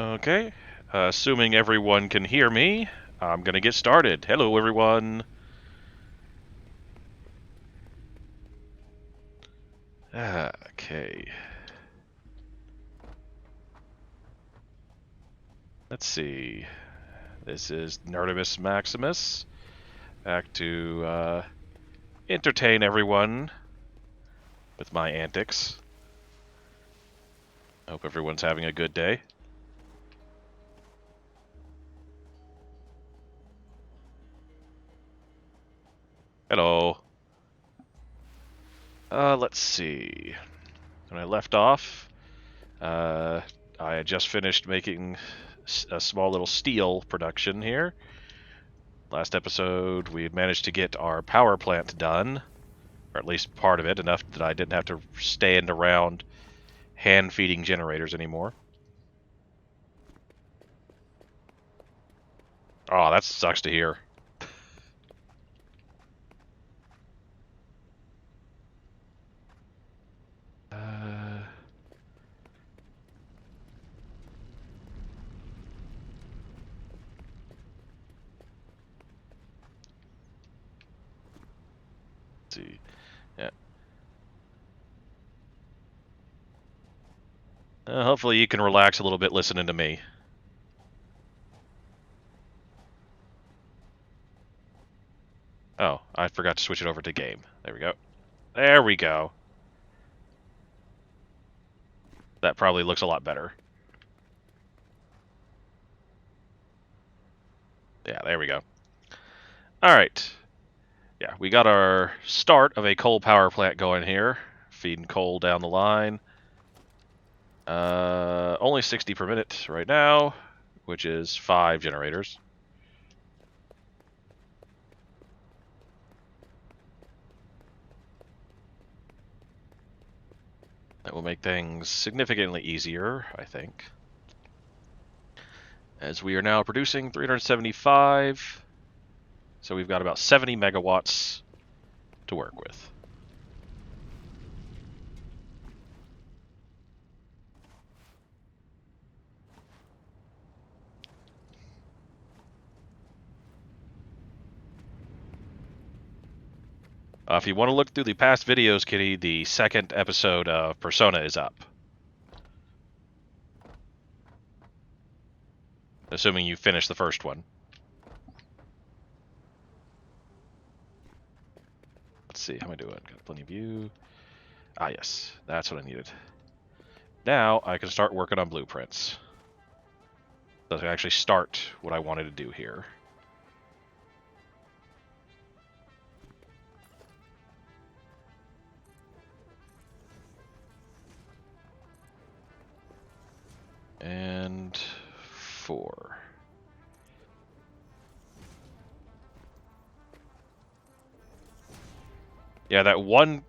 Okay, assuming everyone can hear me, I'm gonna get started. Hello, everyone. Okay. Let's see. This is Nerdimus Maximus, back to entertain everyone with my antics. Hope everyone's having a good day. Hello. Let's see. When I left off, I had just finished making a small little steel production here. Last episode, we managed to get our power plant done, or at least part of it, enough that I didn't have to stand around hand-feeding generators anymore. Oh, that sucks to hear. Uh, let's see. Yeah. Hopefully you can relax a little bit listening to me. Oh, I forgot to switch it over to game. There we go. There we go. That probably looks a lot better. Yeah, there we go. Alright. Yeah, we got our start of a coal power plant going here. Feeding coal down the line. Only 60 per minute right now, which is 5 generators. That will make things significantly easier, I think. As we are now producing 375, so we've got about 70 megawatts to work with. If you want to look through the past videos, Kitty, the second episode of Persona is up. Assuming you finished the first one. Let's see, how am I doing? Got plenty of view. Ah, yes, that's what I needed. Now I can start working on blueprints. So I can actually start what I wanted to do here. And 4. Yeah, that one...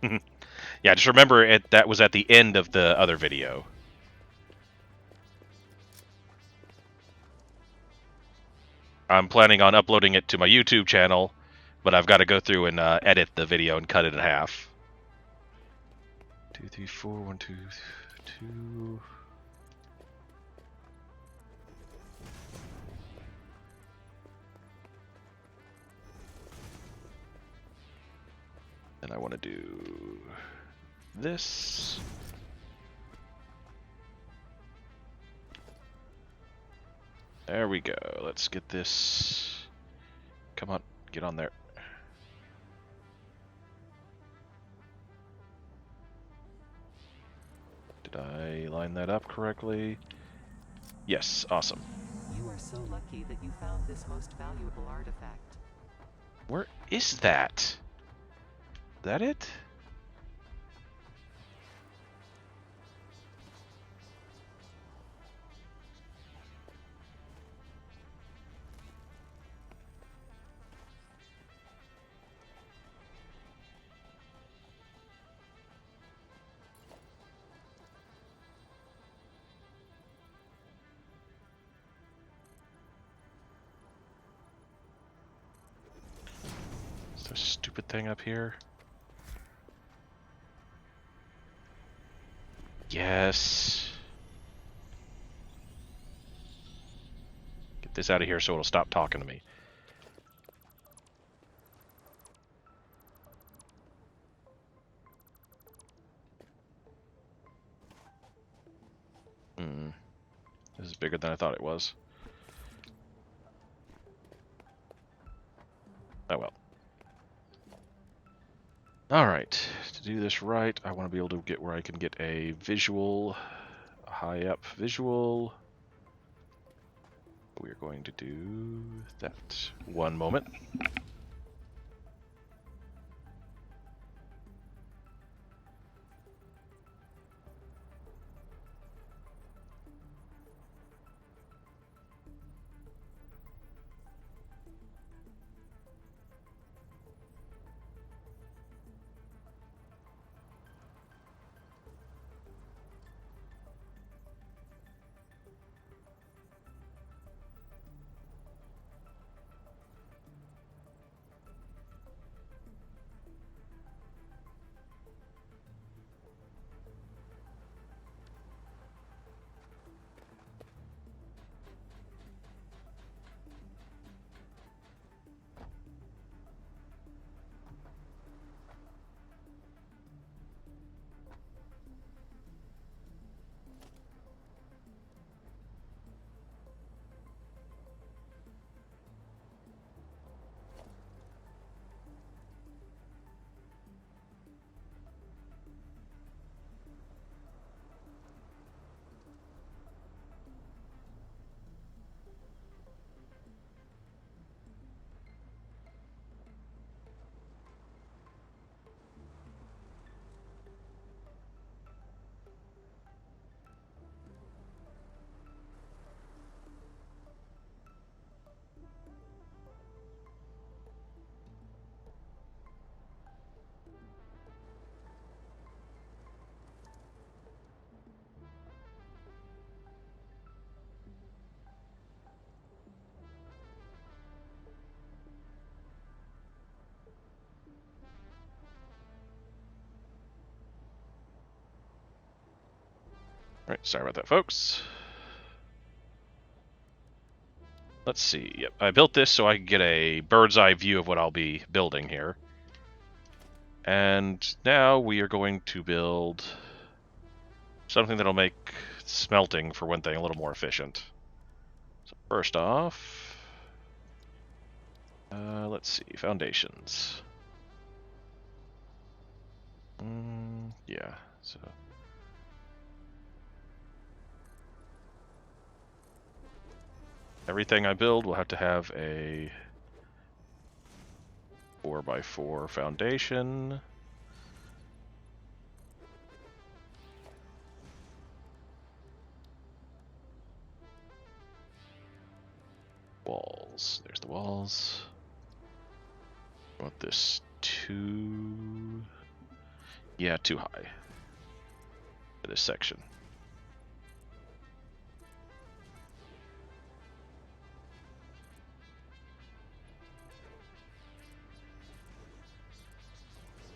yeah, just remember that was at the end of the other video. I'm planning on uploading it to my YouTube channel, but I've got to go through and edit the video and cut it in half. 2, 3, 4, 1, 2, 2... And I want to do this. There we go. Let's get this. Come on, get on there. Did I line that up correctly? Yes, awesome. You are so lucky that you found this most valuable artifact. Where is that? Is that it? Is there a stupid thing up here? Yes. Get this out of here so it'll stop talking to me. This is bigger than I thought it was. Oh well. Alright, to do this right, I want to be able to get where I can get a visual, a high up visual. We're going to do that. One moment. Alright, sorry about that, folks. Let's see. Yep, I built this so I can get a bird's eye view of what I'll be building here. And now we are going to build something that'll make smelting, for one thing, a little more efficient. So first off, let's see, foundations. Yeah, so... everything I build will have to have a 4x4 foundation. Walls. There's the walls. I want this too... yeah, too high for this section.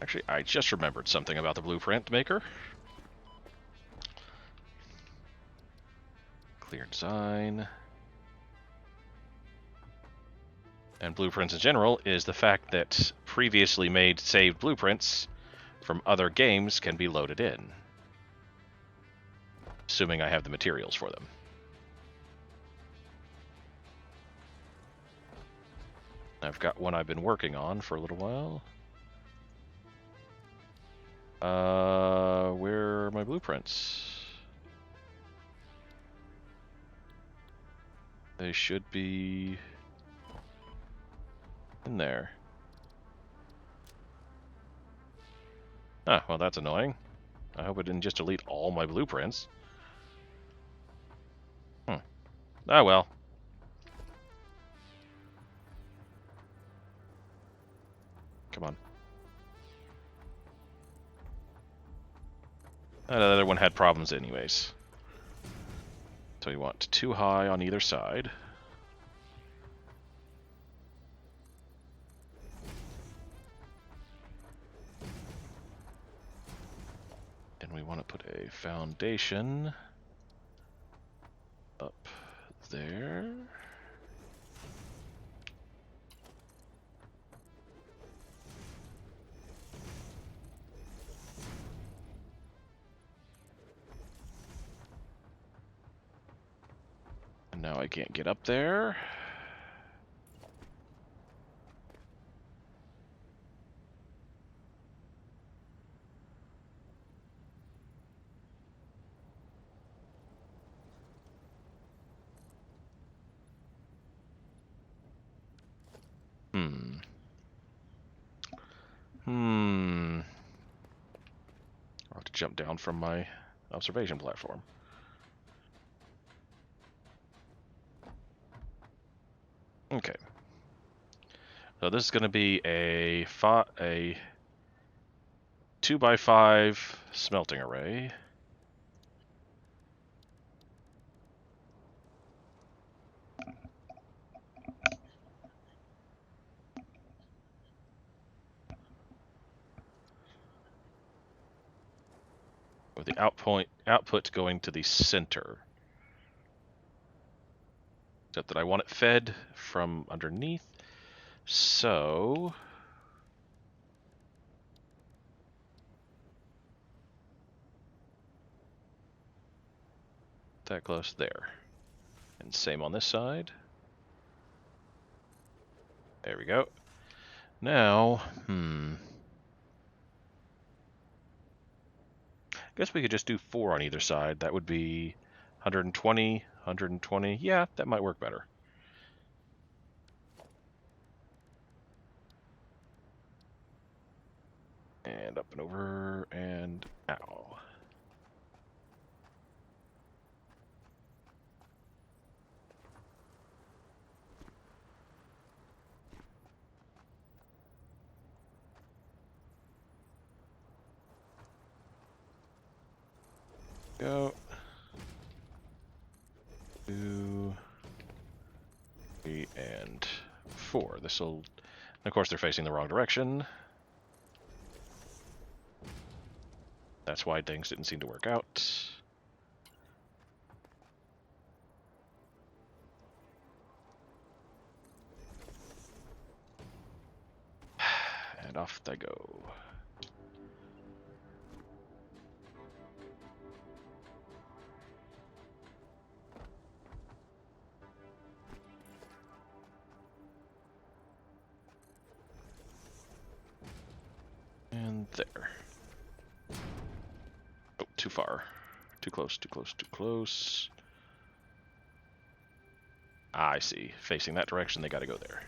Actually, I just remembered something about the blueprint maker. Clear design. And blueprints in general is the fact that previously made saved blueprints from other games can be loaded in. Assuming I have the materials for them. I've got one I've been working on for a little while. Where are my blueprints? They should be in there. Ah, well that's annoying. I hope it didn't just delete all my blueprints. Ah well. Come on. That other one had problems anyways. So you want too high on either side. And we want to put a foundation up there. And now I can't get up there. I'll have to jump down from my observation platform. Okay. So this is going to be a 2x5 smelting array. With the output going to the center. Except that I want it fed from underneath. So that close there. And same on this side. There we go. Now, I guess we could just do 4 on either side. That would be 120, 120. Yeah, that might work better. And up and over, and ow. Go. 2, 3, and 4. This'll... Of course, they're facing the wrong direction. That's why things didn't seem to work out. And off they go. And there. Oh, too far. Too close, too close, too close. Ah, I see. Facing that direction, they gotta go there.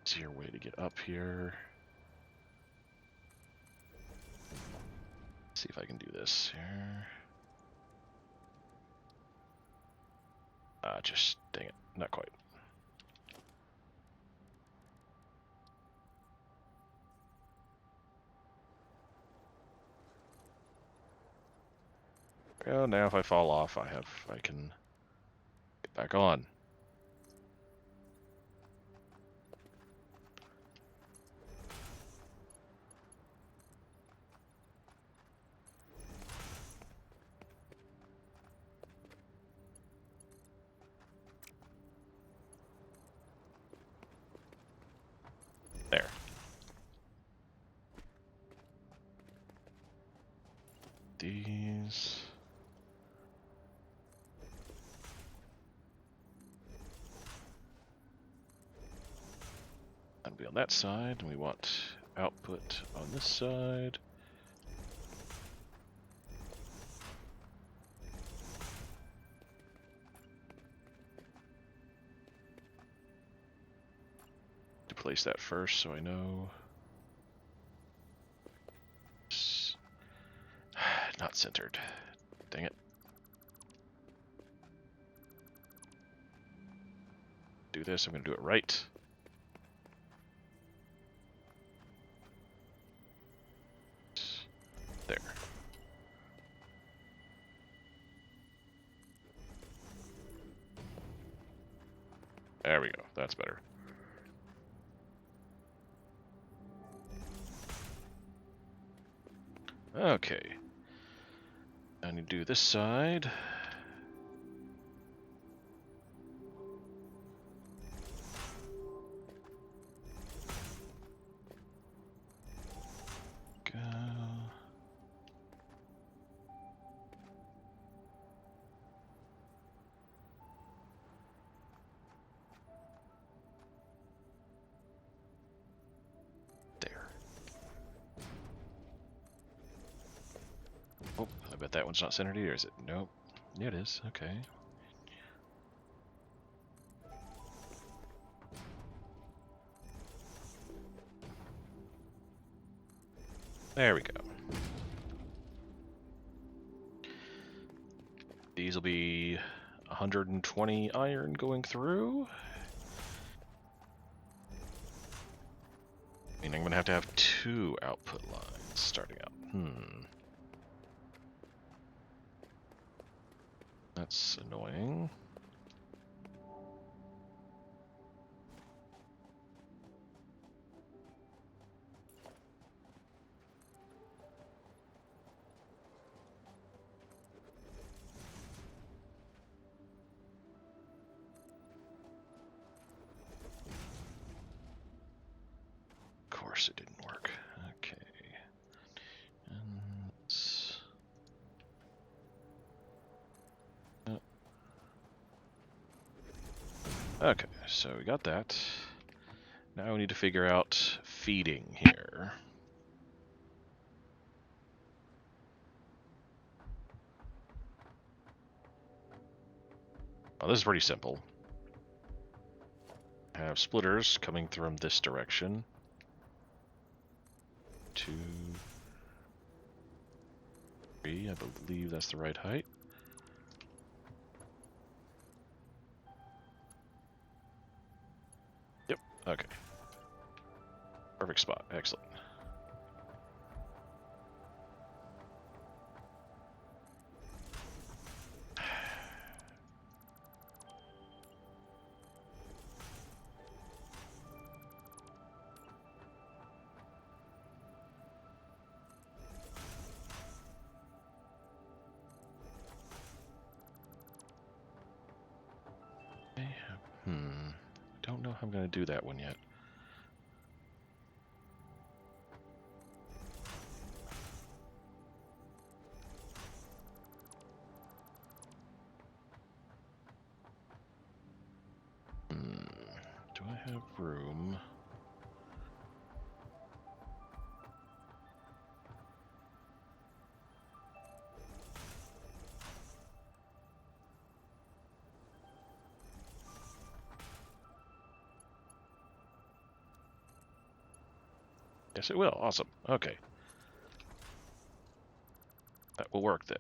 Easier way to get up here. Let's see if I can do this here. Just dang it, not quite. Well, now if I fall off, I can get back on. There. These. That'll be on that side, and we want output on this side. place that first so I know. Not centered. Dang it. Do this, I'm going to do it right. There. There we go. That's better. Okay. I need to do this side. Go. There. Oh, I bet that one's not centered either, is it? Nope. Yeah, it is. Okay. There we go. These will be 120 iron going through. I mean, I'm going to have 2 output lines starting out. That's annoying. Of course it didn't work. Okay. And okay, so we got that. Now we need to figure out feeding here. Oh, this is pretty simple. I have splitters coming from this direction. 2, 3, I believe that's the right height. Yep, okay. Perfect spot, excellent. Don't know how I'm going to do that one yet. Do I have room? Yes, it will. Awesome. Okay. That will work then.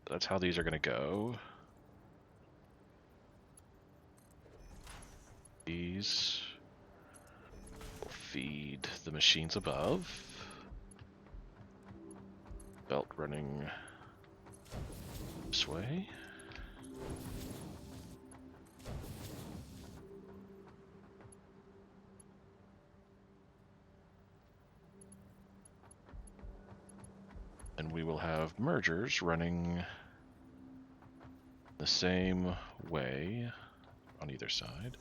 That's how these are going to go. These will feed the machines above. Belt running this way. And we will have mergers running the same way on either side.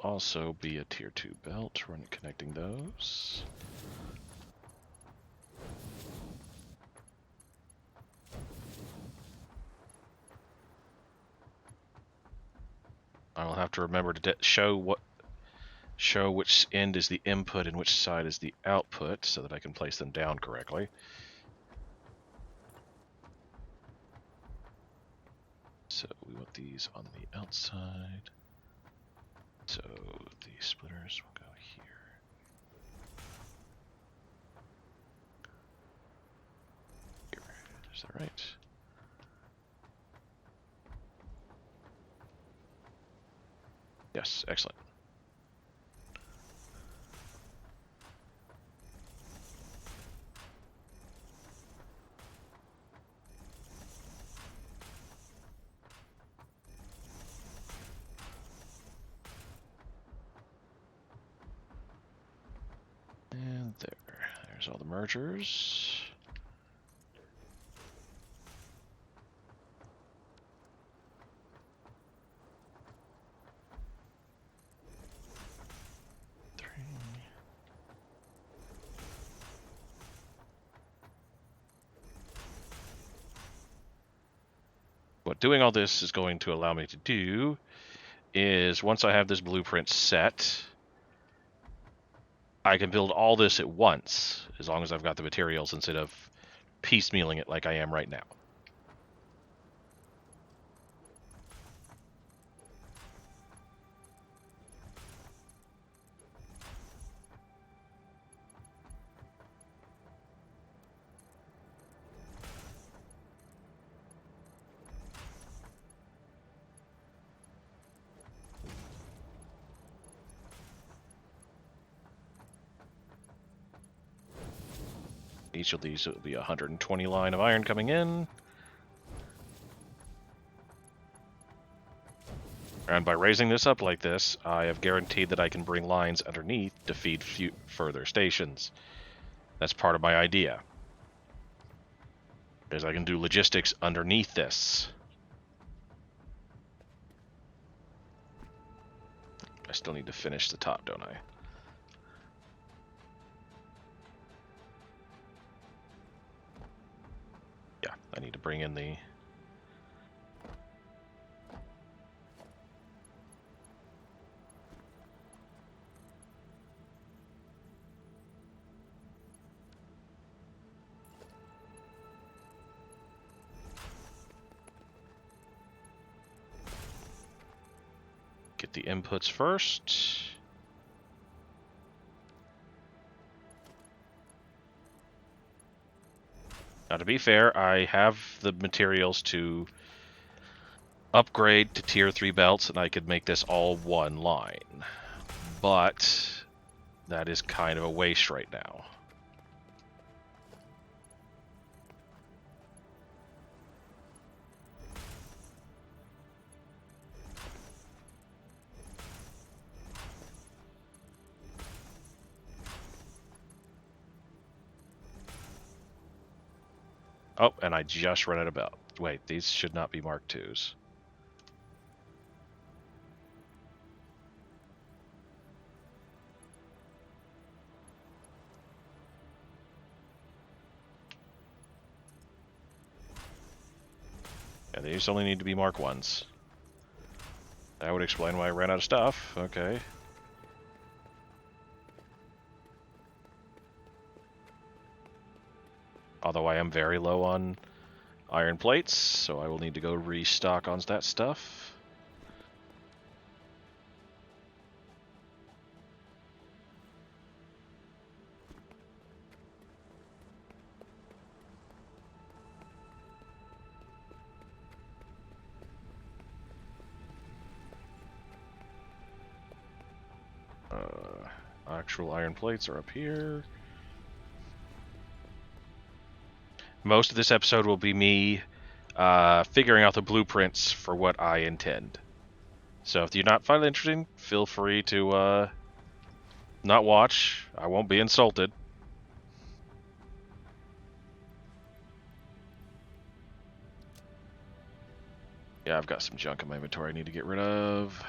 also be a tier 2 belt, connecting those. I'll have to remember to show which end is the input and which side is the output so that I can place them down correctly. So we want these on the outside. So the splitters will go here. Here. Is that right? Yes, excellent. And there's all the mergers. What doing all this is going to allow me to do is once I have this blueprint set, I can build all this at once as long as I've got the materials instead of piecemealing it like I am right now. Each of these will be 120 line of iron coming in. And by raising this up like this, I have guaranteed that I can bring lines underneath to feed further stations. That's part of my idea. Is I can do logistics underneath this. I still need to finish the top, don't I? Yeah, I need to bring in the... Get the inputs first. Now, to be fair, I have the materials to upgrade to tier 3 belts, and I could make this all one line. But that is kind of a waste right now. Oh, and I just run out of belt. Wait, these should not be Mark IIs. Yeah, these only need to be Mark I's. That would explain why I ran out of stuff. Okay. Although I am very low on iron plates, so I will need to go restock on that stuff. Actual iron plates are up here. Most of this episode will be me figuring out the blueprints for what I intend. So if you're not finding it interesting, feel free to not watch. I won't be insulted. Yeah, I've got some junk in my inventory I need to get rid of.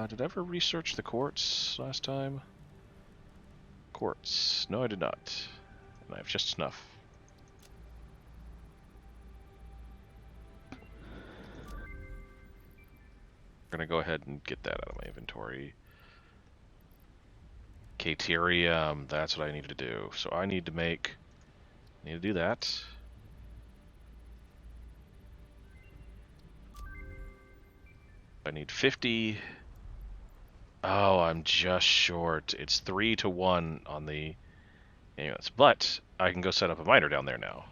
Did I ever research the quartz last time? Quartz. No, I did not. And I have just enough. I'm gonna go ahead and get that out of my inventory. Caterium, that's what I need to do. So I need to do that. I need 50. Oh, I'm just short. It's 3 to 1 on the units. But I can go set up a miner down there now.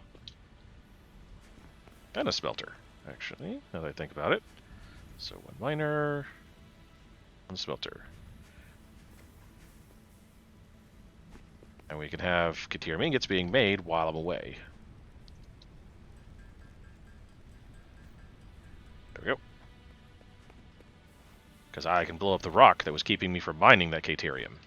And a smelter, actually, now that I think about it. So 1 miner, 1 smelter. And we can have Caterium ingots being made while I'm away. There we go. Because I can blow up the rock that was keeping me from mining that Caterium.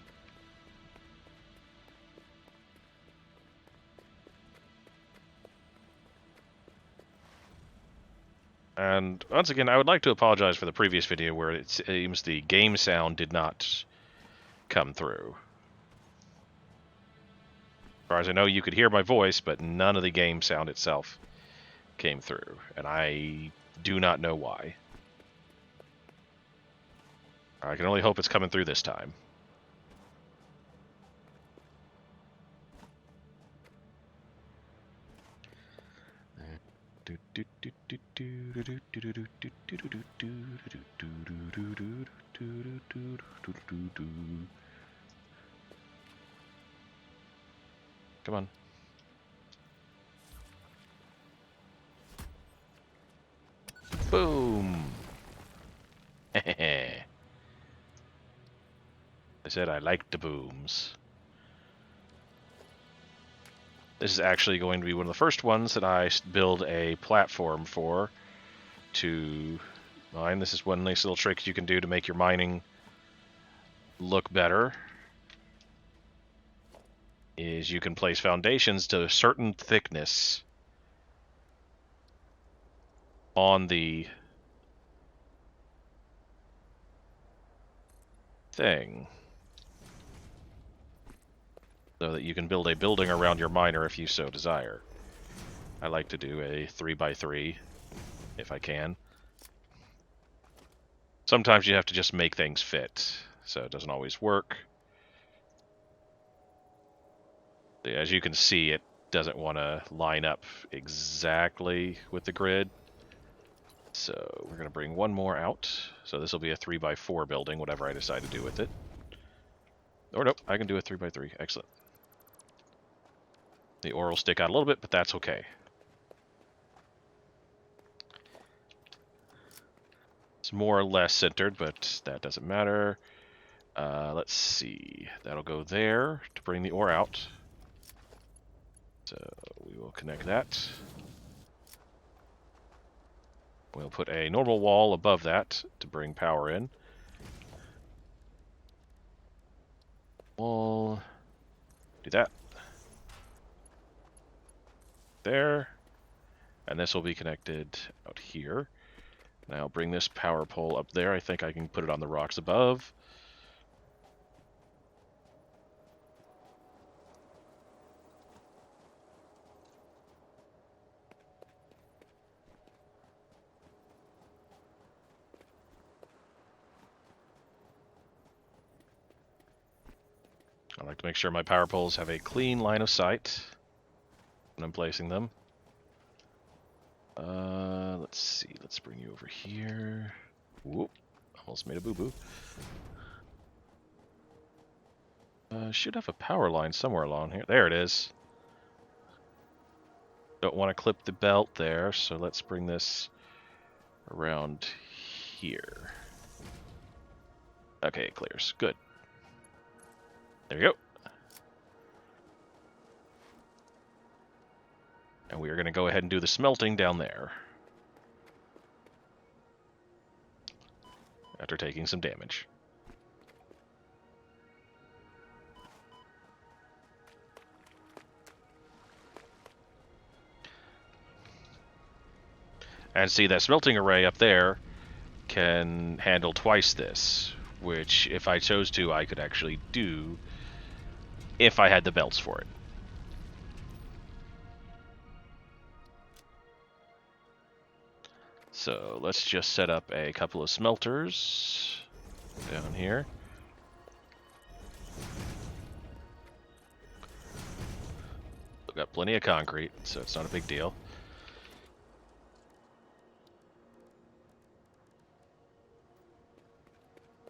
And once again, I would like to apologize for the previous video where it seems the game sound did not come through. As far as I know, you could hear my voice, but none of the game sound itself came through. And I do not know why. I can only hope it's coming through this time. Come on. Boom! I said I liked the booms. This is actually going to be one of the first ones that I build a platform for to mine. This is one nice little trick you can do to make your mining look better. Is you can place foundations to a certain thickness on the thing, so that you can build a building around your miner if you so desire. I like to do a 3x3 if I can. Sometimes you have to just make things fit, so it doesn't always work. As you can see, it doesn't want to line up exactly with the grid. So we're going to bring 1 more out. So this will be a 3x4 building, whatever I decide to do with it. Or nope, I can do a 3x3. Excellent. The ore will stick out a little bit, but that's okay. It's more or less centered, but that doesn't matter. Let's see. That'll go there to bring the ore out. So we will connect that. We'll put a normal wall above that to bring power in. We'll do that. There. And this will be connected out here. Now I'll bring this power pole up there. I think I can put it on the rocks above. I like to make sure my power poles have a clean line of sight when I'm placing them. Let's see. Let's bring you over here. Whoop. Almost made a boo-boo. Should have a power line somewhere along here. There it is. Don't want to clip the belt there, so let's bring this around here. Okay, it clears. Good. There you go. And we are going to go ahead and do the smelting down there. After taking some damage. And see, that smelting array up there can handle twice this, which if I chose to, I could actually do if I had the belts for it. So let's just set up a couple of smelters down here. We've got plenty of concrete, so it's not a big deal.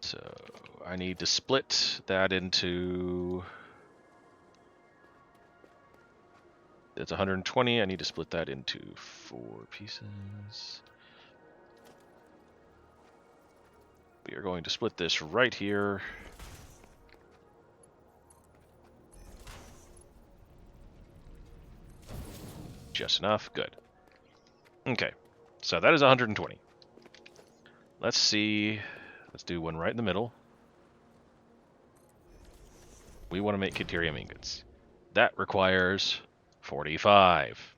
So I need to split that into... It's 120. I need to split that into 4 pieces. We are going to split this right here. Just enough. Good. Okay. So that is 120. Let's see. Let's do one right in the middle. We want to make Caterium ingots. That requires 45.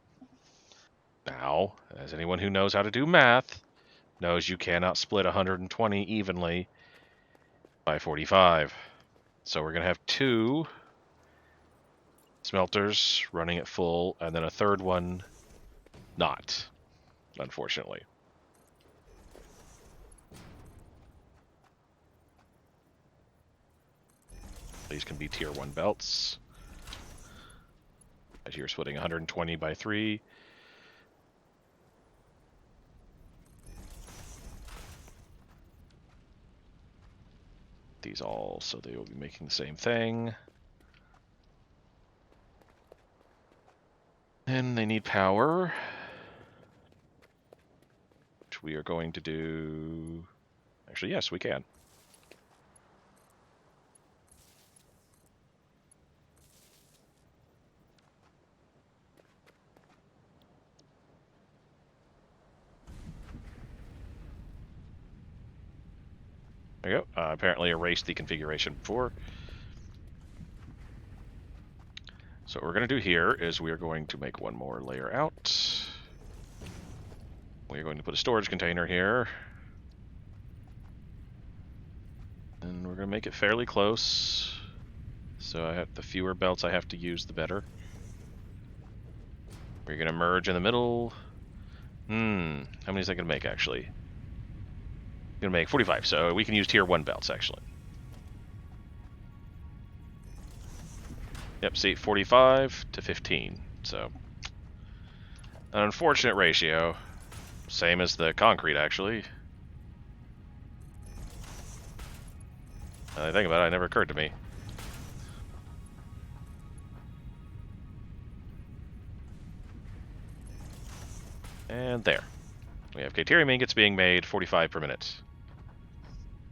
Now, as anyone who knows how to do math knows, you cannot split 120 evenly by 45. So we're going to have 2 smelters running at full, and then a third one not, unfortunately. These can be tier 1 belts. As you're splitting 120 by 3. These all, so they will be making the same thing. And they need power, which we are going to do... Actually, yes, we can. There you go. Apparently erased the configuration before. So what we're going to do here is we are going to make one more layer out. We are going to put a storage container here. And we're going to make it fairly close. So I have the fewer belts I have to use, the better. We're going to merge in the middle. How many is that going to make, actually? Going to make 45, so we can use tier 1 belts, actually. Yep, see, 45 to 15. So, an unfortunate ratio. Same as the concrete, actually. Now that I think about it, it never occurred to me. And there. We have Caterium ingots being made, 45 per minute.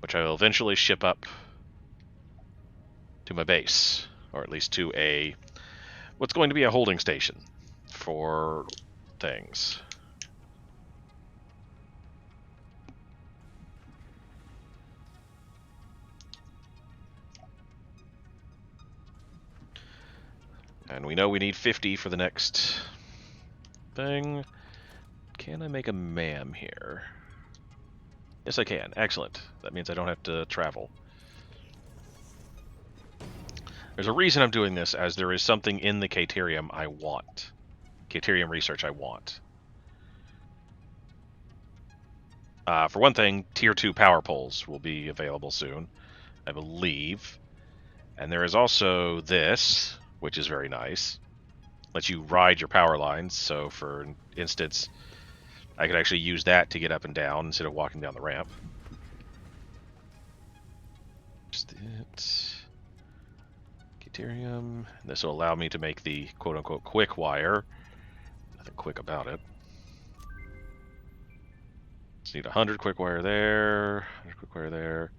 Which I will eventually ship up to my base. Or at least to a... what's going to be a holding station for things. And we know we need 50 for the next thing. Can I make a MAM here? Yes, I can. Excellent. That means I don't have to travel. There's a reason I'm doing this, as there is something in the Caterium I want. Caterium research I want. For one thing, tier 2 power poles will be available soon, I believe. And there is also this, which is very nice. Lets you ride your power lines, so for instance, I could actually use that to get up and down instead of walking down the ramp. Just it. Caterium. This will allow me to make the quote-unquote quick wire. Nothing quick about it. Just need 100 quick wire there, 100 quick wire there.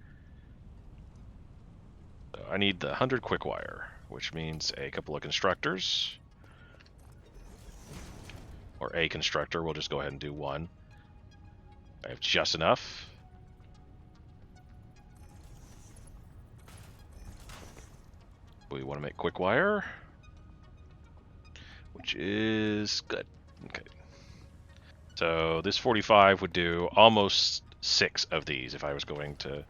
So I need the 100 quick wire, which means a couple of constructors. Or a constructor, we'll just go ahead and do one. I have just enough. We want to make quick wire, which is good. Okay. So this 45 would do almost 6 of these if I was going to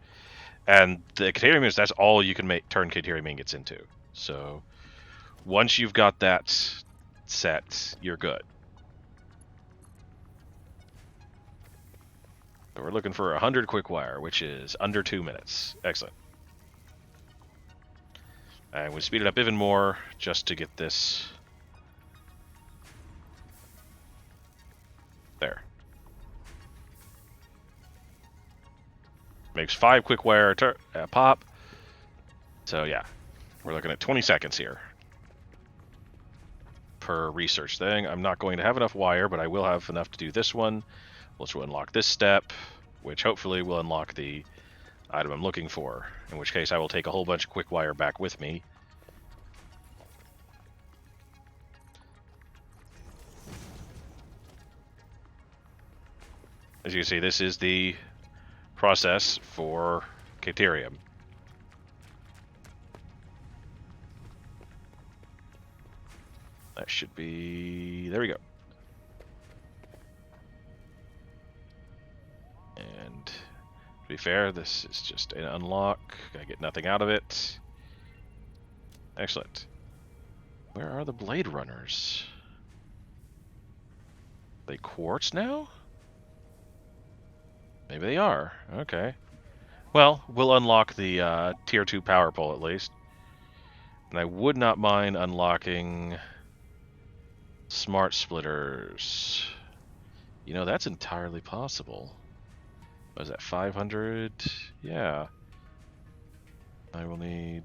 And the Katerium ingots, that's all you can turn Katerium ingots into. So once you've got that set, you're good. So we're looking for 100 quick wire, which is under 2 minutes. Excellent. And we speed it up even more just to get this there. Makes 5 quick wire pop. So yeah, we're looking at 20 seconds here per research thing. I'm not going to have enough wire, but I will have enough to do this one. Which will unlock this step, which hopefully will unlock the item I'm looking for, in which case I will take a whole bunch of quick wire back with me. As you can see, this is the process for Caterium. That should be... there we go. And to be fair, this is just an unlock. I get nothing out of it. Excellent. Where are the Blade Runners? Are they quartz now? Maybe they are. Okay. Well, we'll unlock the tier 2 power pole at least. And I would not mind unlocking smart splitters. You know, that's entirely possible. What is that, 500? Yeah. I will need...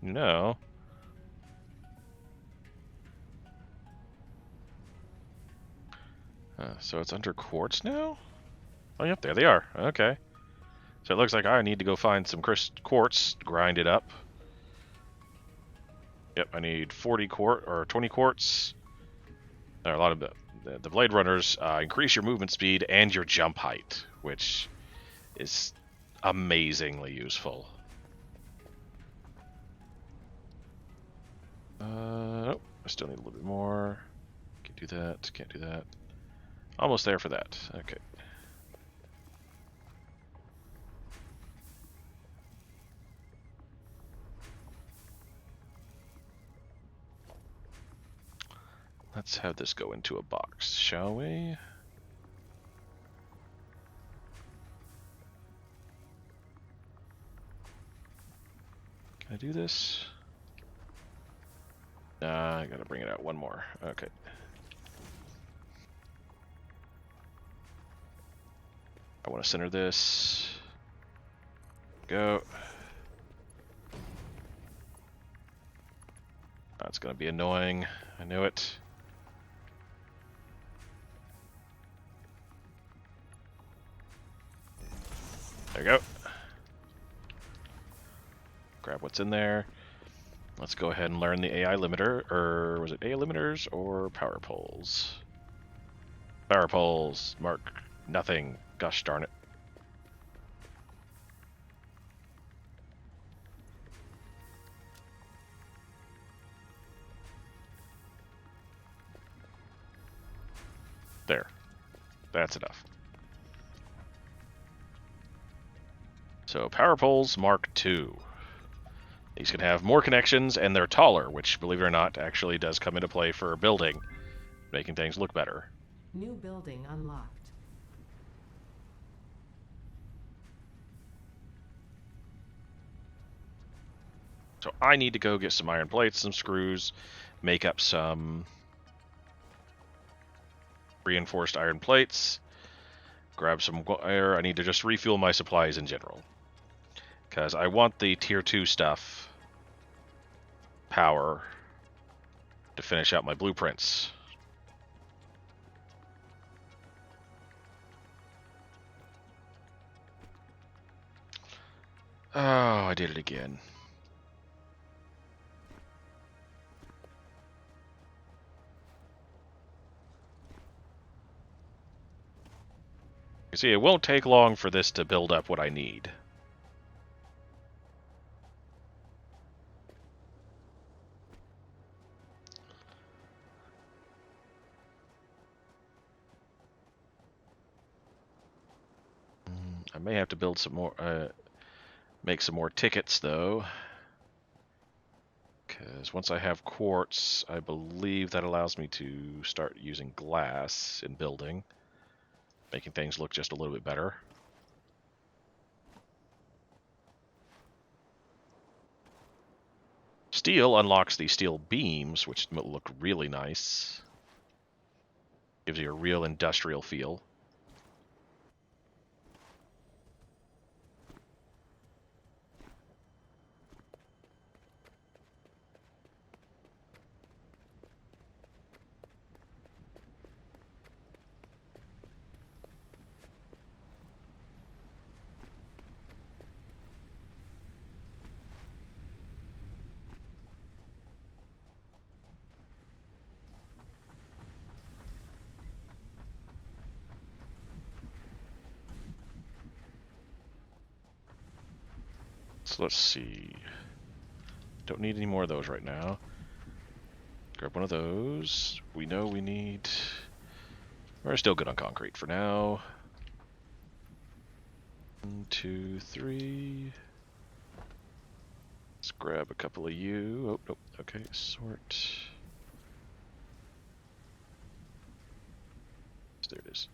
No. So it's under quartz now? Oh, yep, there they are. Okay. So it looks like I need to go find some quartz, grind it up. Yep, I need 40 quartz or 20 quartz. There are a lot of the Blade Runners increase your movement speed and your jump height, which is amazingly useful. Nope, I still need a little bit more. Can't do that, can't do that. Almost there for that. Okay. Let's have this go into a box, shall we? Can I do this? Nah, I gotta bring it out one more. Okay. I want to center this. Go. That's gonna be annoying. I knew it. There you go. Grab what's in there. Let's go ahead and learn the AI limiter, or was it AI limiters or power poles? Power poles, mark nothing. Gosh darn it. There. That's enough. So power poles Mark II. These can have more connections and they're taller, which, believe it or not, actually does come into play for building, making things look better. New building unlocked. So I need to go get some iron plates, some screws, make up some reinforced iron plates, grab some wire. I need to just refuel my supplies in general, because I want the tier 2 stuff power to finish out my blueprints. Oh, I did it again. You see, it won't take long for this to build up what I need. I may have to build some more, make some more tickets though. Because once I have quartz, I believe that allows me to start using glass in building, making things look just a little bit better. Steel unlocks the steel beams, which look really nice. Gives you a real industrial feel. So let's see. Don't need any more of those right now. Grab one of those. We know we need... We're still good on concrete for now. 1, 2, 3. Let's grab a couple of you. Oh, nope. Okay, sort. There it is.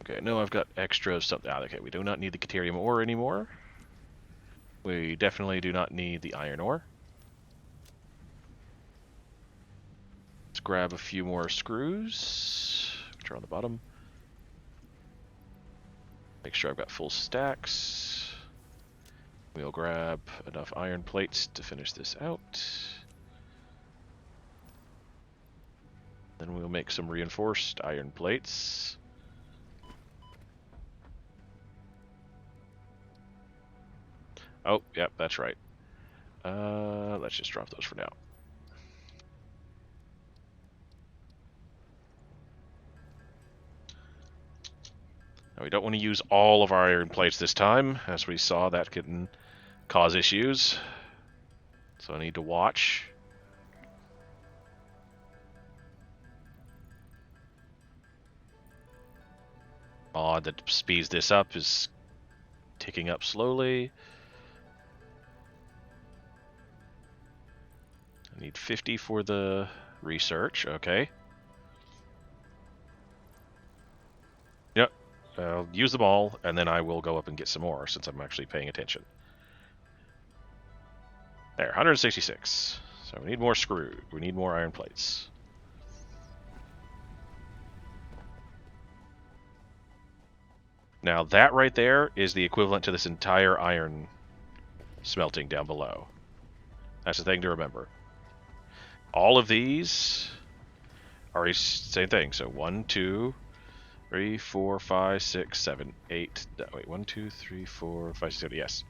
Okay, no, I've got extra something. Ah, okay, we do not need the Caterium ore anymore. We definitely do not need the iron ore. Let's grab a few more screws, which are on the bottom. Make sure I've got full stacks. We'll grab enough iron plates to finish this out. Then we'll make some reinforced iron plates. Oh, yep, that's right. Let's just drop those for now. Now we don't want to use all of our iron plates this time. As we saw, that can cause issues. So I need to watch. Mod that speeds this up is ticking up slowly. I need 50 for the research, okay. Yep, I'll use them all, and then I will go up and get some more, since I'm actually paying attention. There, 166. So we need more screw. We need more iron plates. Now that right there is the equivalent to this entire iron smelting down below. That's the thing to remember. All of these are the same thing. So 1, 2, 3, 4, 5, 6, 7, 8. Wait, 1, 2, 3, 4, 5, 6, 7. Yes.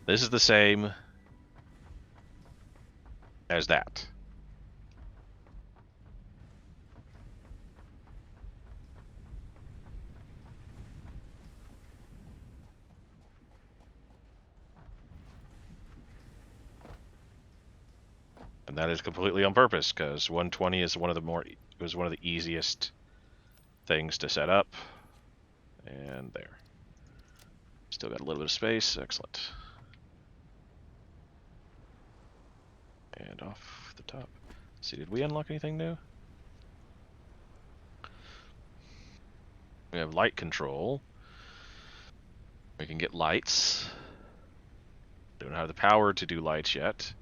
This is the same as that. And that is completely on purpose, because 120 is one of the easiest things to set up. And there. Still got a little bit of space. Excellent. And off the top. Let's see, did we unlock anything new? We have light control. We can get lights. Don't have the power to do lights yet.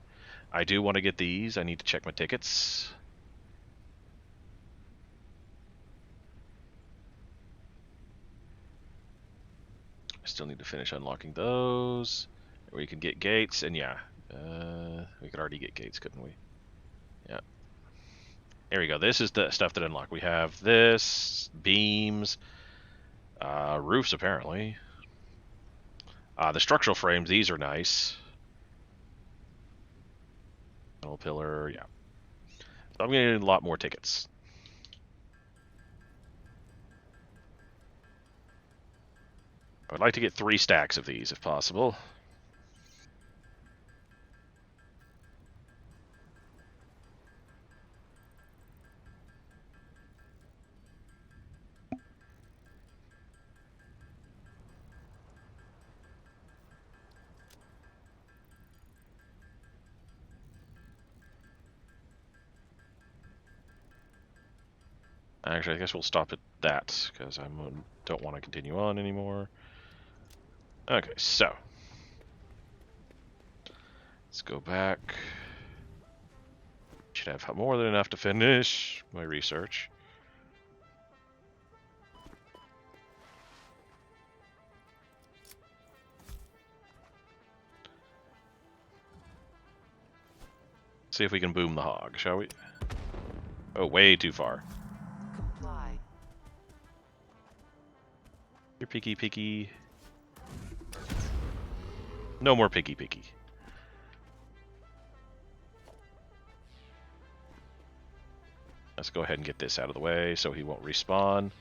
I do want to get these. I need to check my tickets. I still need to finish unlocking those. We can get gates, and yeah, we could already get gates, couldn't we? Yeah. There we go. This is the stuff that unlock. We have this, beams, roofs apparently. The structural frames, these are nice. Metal pillar, yeah. So I'm gonna need a lot more tickets. I would like to get 3 stacks of these if possible. Actually, I guess we'll stop at that, because I don't want to continue on anymore. Okay, so. Let's go back. Should have more than enough to finish my research. See if we can boom the hog, shall we? Oh, way too far. Comply. You're picky. No more picky. Let's go ahead and get this out of the way so he won't respawn.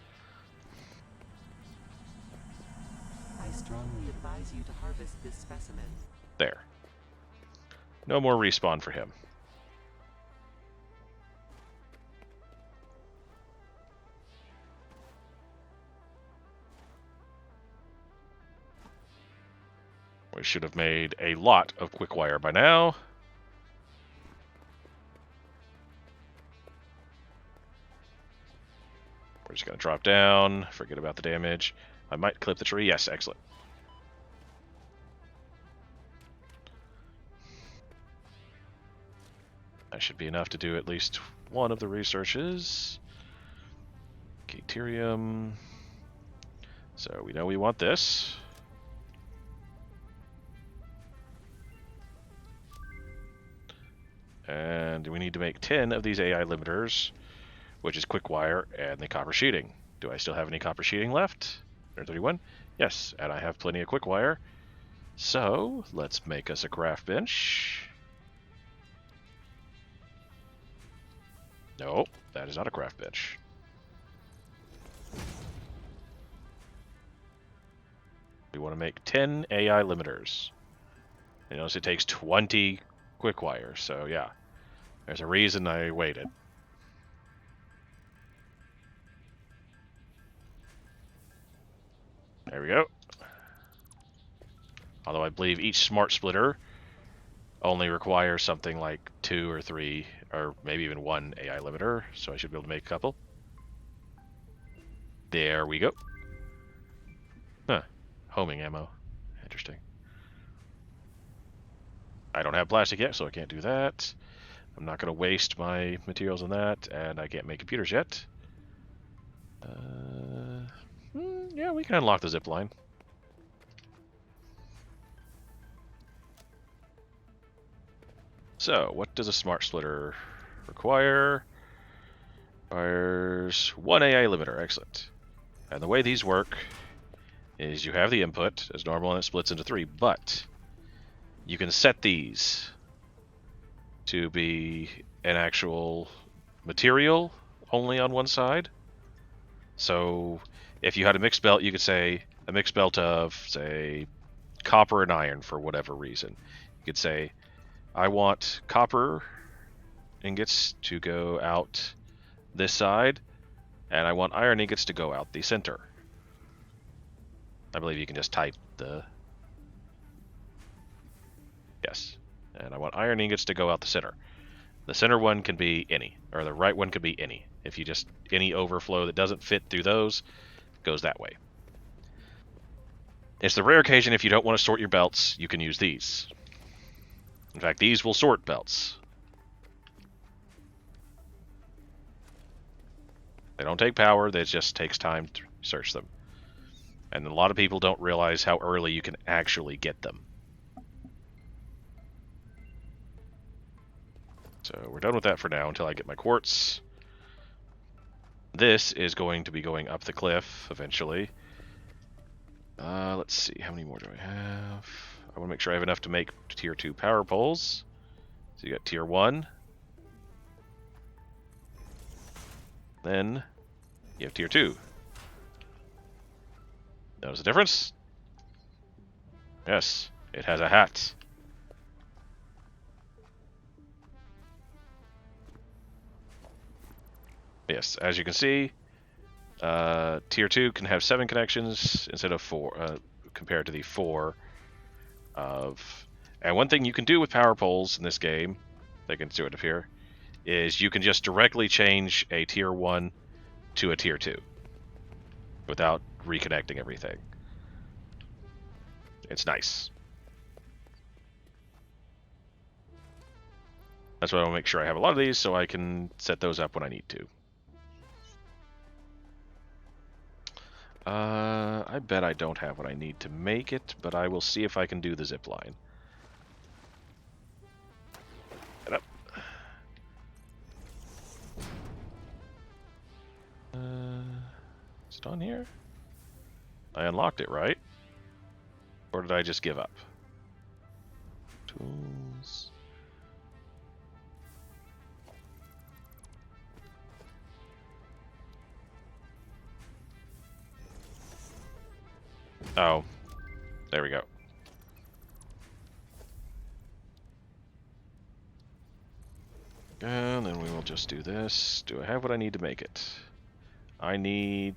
I strongly advise you to harvest this specimen. There. No more respawn for him. We should have made a lot of quick wire by now. We're just going to drop down, forget about the damage. I might clip the tree. Yes, excellent. That should be enough to do at least one of the researches. Caterium. So we know we want this. And we need to make 10 of these AI limiters, which is quick wire and the copper sheeting. Do I still have any copper sheeting left? 131? Yes, and I have plenty of quick wire. So let's make us a craft bench. No, that is not a craft bench. We want to make 10 AI limiters. You notice it takes 20 quick wire, so yeah. There's a reason I waited. There we go. Although I believe each smart splitter only requires something like 2 or 3, or maybe even 1 AI limiter, so I should be able to make a couple. There we go. Huh. Homing ammo. Interesting. I don't have plastic yet, so I can't do that. I'm not going to waste my materials on that, and I can't make computers yet. Yeah, we can unlock the zip line. So, what does a smart splitter require? Requires 1 AI limiter. Excellent. And the way these work is you have the input as normal, and it splits into 3, but you can set these to be an actual material only on one side. So if you had a mixed belt, you could say a mixed belt of, say, copper and iron for whatever reason. You could say, I want copper ingots to go out this side, and I want iron ingots to go out the center. I believe you can just type the... Yes. And I want iron ingots to go out the center. The center one can be any, or the right one could be any. If you just, any overflow that doesn't fit through those goes that way. It's the rare occasion if you don't want to sort your belts, you can use these. In fact, these will sort belts. They don't take power, it just takes time to search them. And a lot of people don't realize how early you can actually get them. So we're done with that for now until I get my quartz. This is going to be going up the cliff eventually. Let's see, how many more do I have? I want to make sure I have enough to make tier 2 power poles. So you got tier 1. Then you have tier 2. Notice the difference? Yes, it has a hat. Yes, as you can see, tier 2 can have 7 connections instead of 4, compared to the 4 of... And one thing you can do with power poles in this game, they can do it up here, is you can just directly change a tier 1 to a tier 2 without reconnecting everything. It's nice. That's why I want to make sure I have a lot of these so I can set those up when I need to. I bet I don't have what I need to make it, but I will see if I can do the zip line. Get up. Is it on here? I unlocked it, right? Or did I just give up? Tools. Oh, there we go. And then we will just do this. Do I have what I need to make it? I need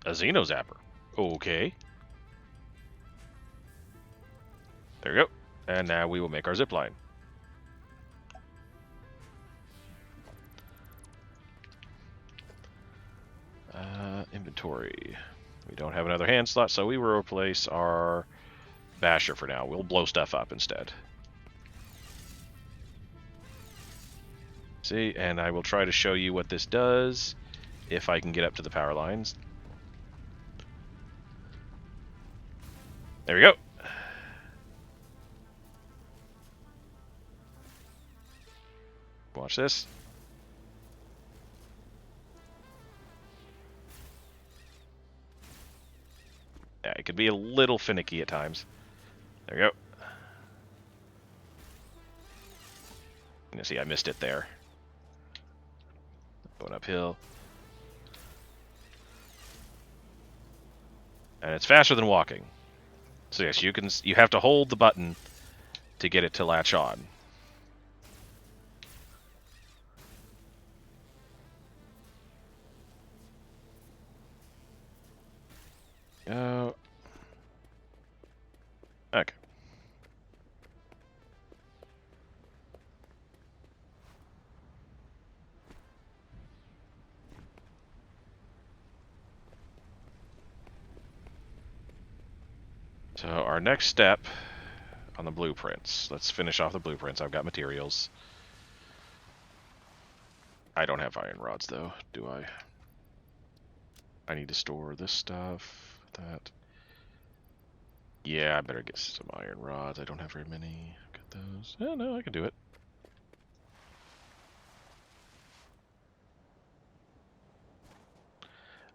a Xeno Zapper. Okay. There we go. And now we will make our zipline. Inventory. We don't have another hand slot, so we will replace our basher for now. We'll blow stuff up instead. See, and I will try to show you what this does if I can get up to the power lines. There we go. Watch this. Yeah, it could be a little finicky at times. There we go. You see, I missed it there. Going uphill. And it's faster than walking. So yes, you have to hold the button to get it to latch on. Go. Okay. So our next step on the blueprints. Let's finish off the blueprints. I've got materials. I don't have iron rods though, do I? I need to store this stuff, that. Yeah, I better get some iron rods. I don't have very many. Get those. Oh, no, I can do it.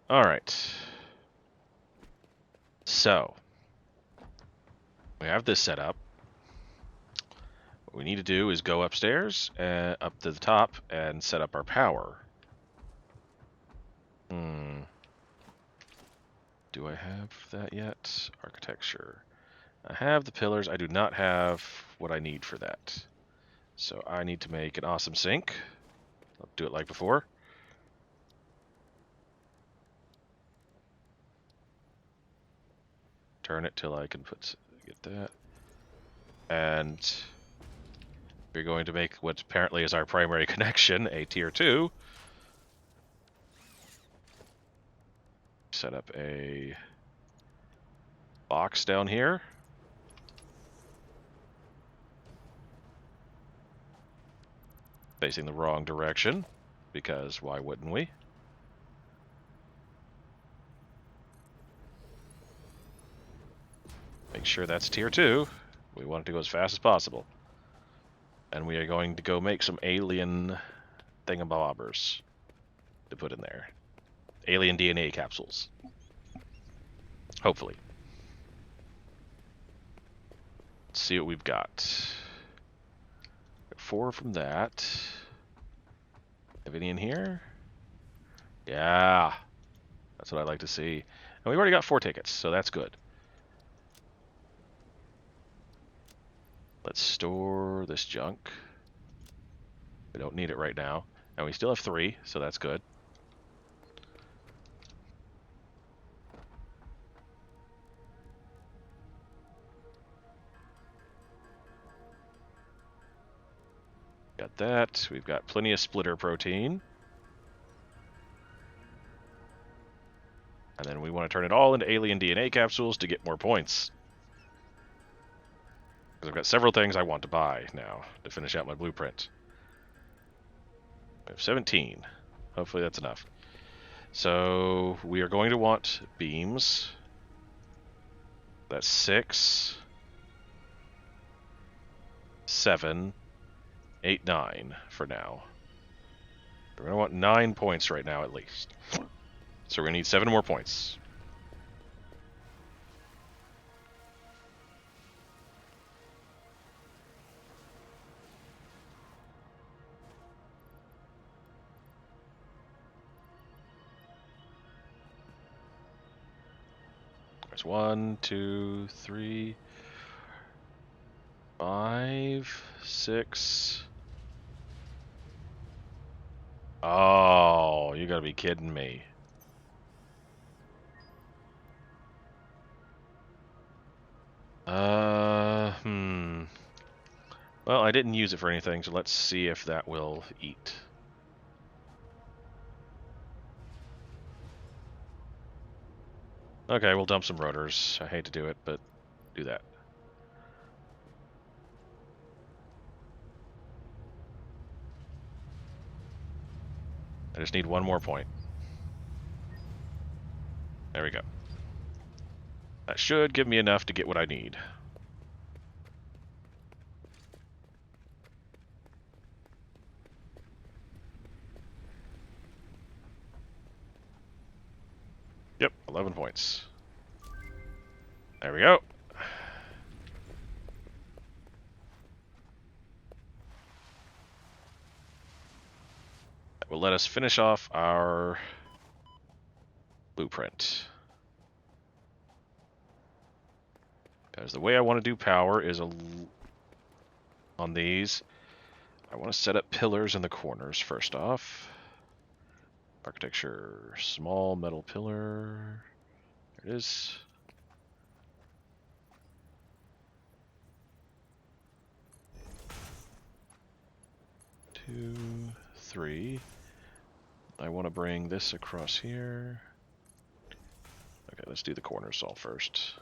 Alright. So, we have this set up. What we need to do is go upstairs, up to the top, and set up our power. Do I have that yet? Architecture. I have the pillars. I do not have what I need for that. So I need to make an awesome sink. I'll do it like before. Turn it till I can get that. And we're going to make what apparently is our primary connection, a tier 2. Set up a box down here. Facing the wrong direction, because why wouldn't we? Make sure that's tier 2. We want it to go as fast as possible. And we are going to go make some alien thingamabobbers to put in there. Alien DNA capsules. Hopefully. Let's see what we've got. 4 from that. Have any in here? Yeah. That's what I like to see. And we've already got 4 tickets, so that's good. Let's store this junk. We don't need it right now. And we still have 3, so that's good. Got that. We've got plenty of splitter protein. And then we want to turn it all into alien DNA capsules to get more points. Because I've got several things I want to buy now to finish out my blueprint. We have 17. Hopefully that's enough. So we are going to want beams. That's 6, 7, 8, 9 for now. We're going to want 9 points right now at least. So we're going to need 7 more points. There's 1, 2, 3, 5, 6. Oh, you gotta be kidding me. Well, I didn't use it for anything, so let's see if that will eat. Okay, we'll dump some rotors. I hate to do it, but do that. I just need 1 more point. There we go. That should give me enough to get what I need. Yep, 11 points. There we go. That will let us finish off our blueprint. Because the way I want to do power is on these. I want to set up pillars in the corners first off. Architecture, small metal pillar. There it is. Two, 3. I want to bring this across here. Okay, let's do the corners all first.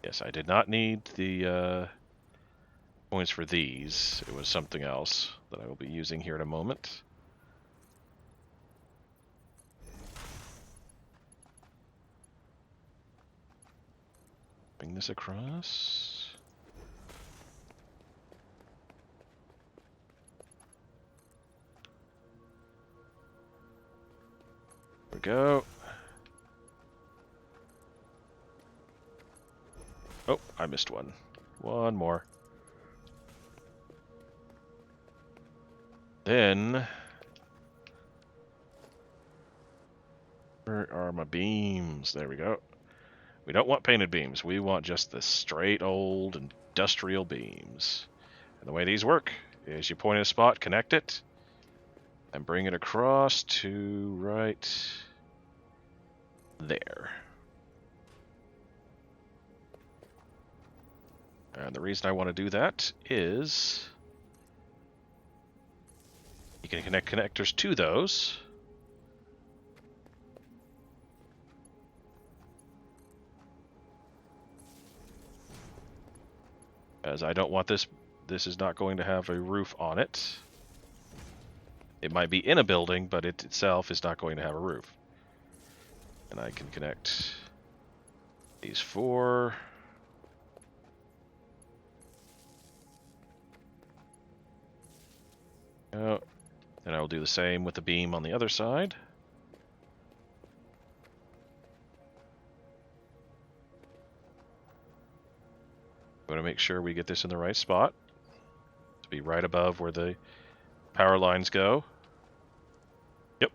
Yes, I did not need the points for these. It was something else that I will be using here in a moment. Bring this across. There we go. Oh, I missed one. One more. Then, where are my beams? There we go. We don't want painted beams. We want just the straight old industrial beams. And the way these work is you point at a spot, connect it, and bring it across to right there. And the reason I want to do that is you can connect connectors to those. As I don't want this is not going to have a roof on it. It might be in a building, but it itself is not going to have a roof. And I can connect these 4. Oh, and I will do the same with the beam on the other side. I'm going to make sure we get this in the right spot. To be right above where the power lines go. Yep.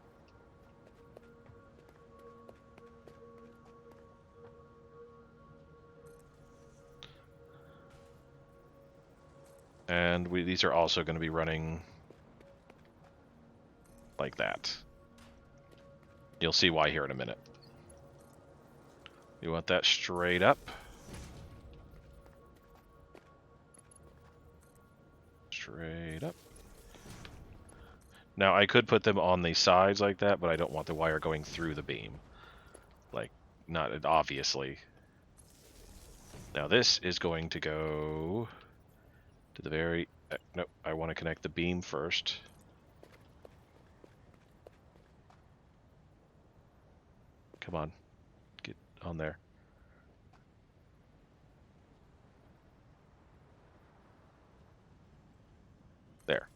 And these are also going to be running like that. You'll see why here in a minute. You want that straight up. Straight up. Now, I could put them on the sides like that, but I don't want the wire going through the beam. Like, not obviously. Now, this is going to go to the very... nope, I want to connect the beam first. Come on. Get on there. There.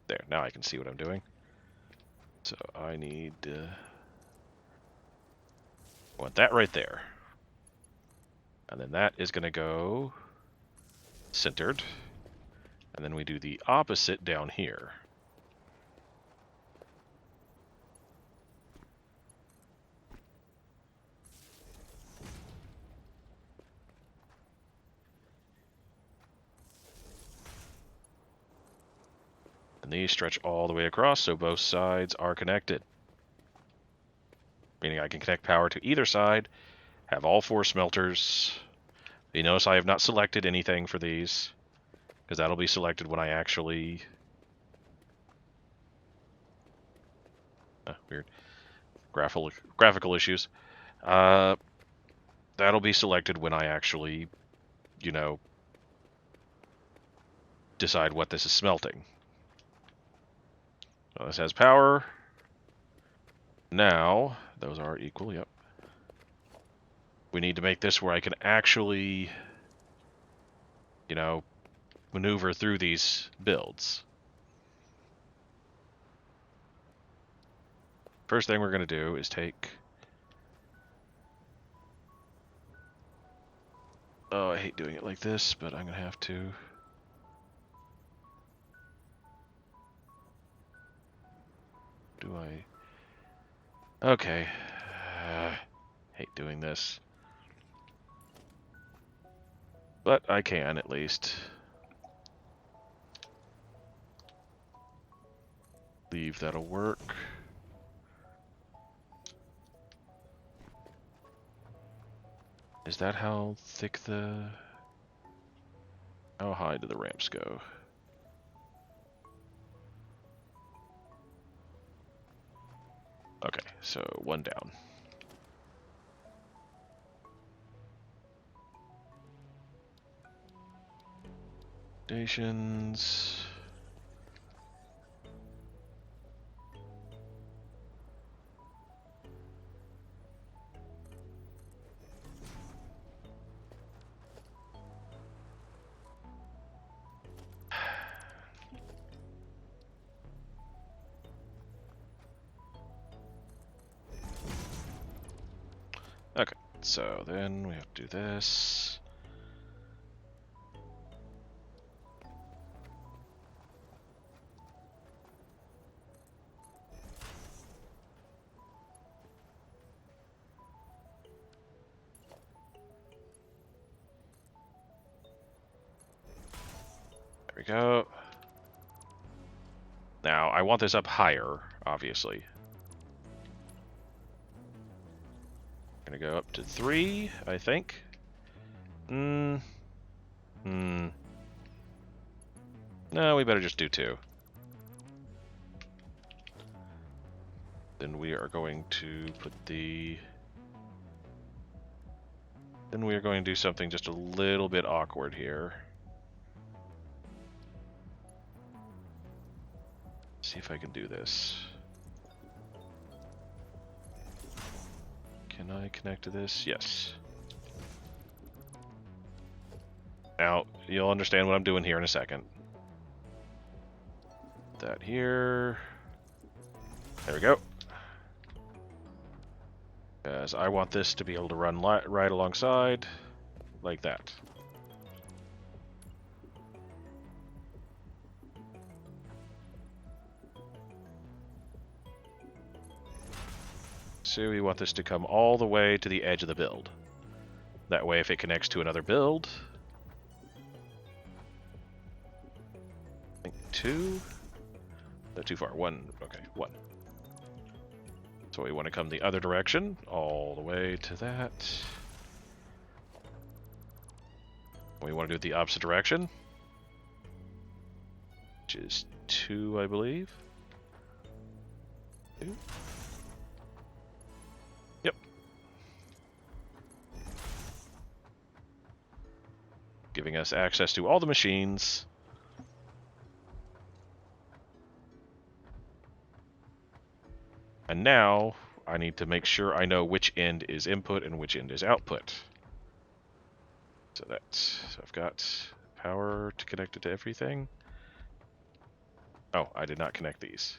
There, now I can see what I'm doing. So I need want that right there. And then that is going to go centered. And then we do the opposite down here. And these stretch all the way across, so both sides are connected. Meaning I can connect power to either side, have all 4 smelters. You notice I have not selected anything for these, because that'll be selected when I actually... weird. Graphical issues. That'll be selected when I actually, you know, decide what this is smelting. So this has power. Now, those are equal, yep. We need to make this where I can actually, you know, maneuver through these builds. First thing we're going to do is take... Oh, I hate doing it like this, but I'm going to have to... Do I... Okay. Hate doing this. But I can, at least. Leave that'll work. Is that how thick the... How high do the ramps go? Okay, so 1 down. Stations. Okay, so then we have to do this. There we go. Now, I want this up higher, obviously. Gonna go up to 3, I think. No, we better just do 2. Then we are going to put the... Then we are going to do something just a little bit awkward here. See if I can do this. Can I connect to this? Yes. Now, you'll understand what I'm doing here in a second. That here. There we go. As I want this to be able to run right alongside, like that. So we want this to come all the way to the edge of the build. That way, if it connects to another build, I think 2. No, too far. 1. Okay, 1. So we want to come the other direction, all the way to that. We want to do it the opposite direction, which is 2, I believe. 2. Yep. Giving us access to all the machines. And now I need to make sure I know which end is input and which end is output. So I've got power to connect it to everything. Oh, I did not connect these.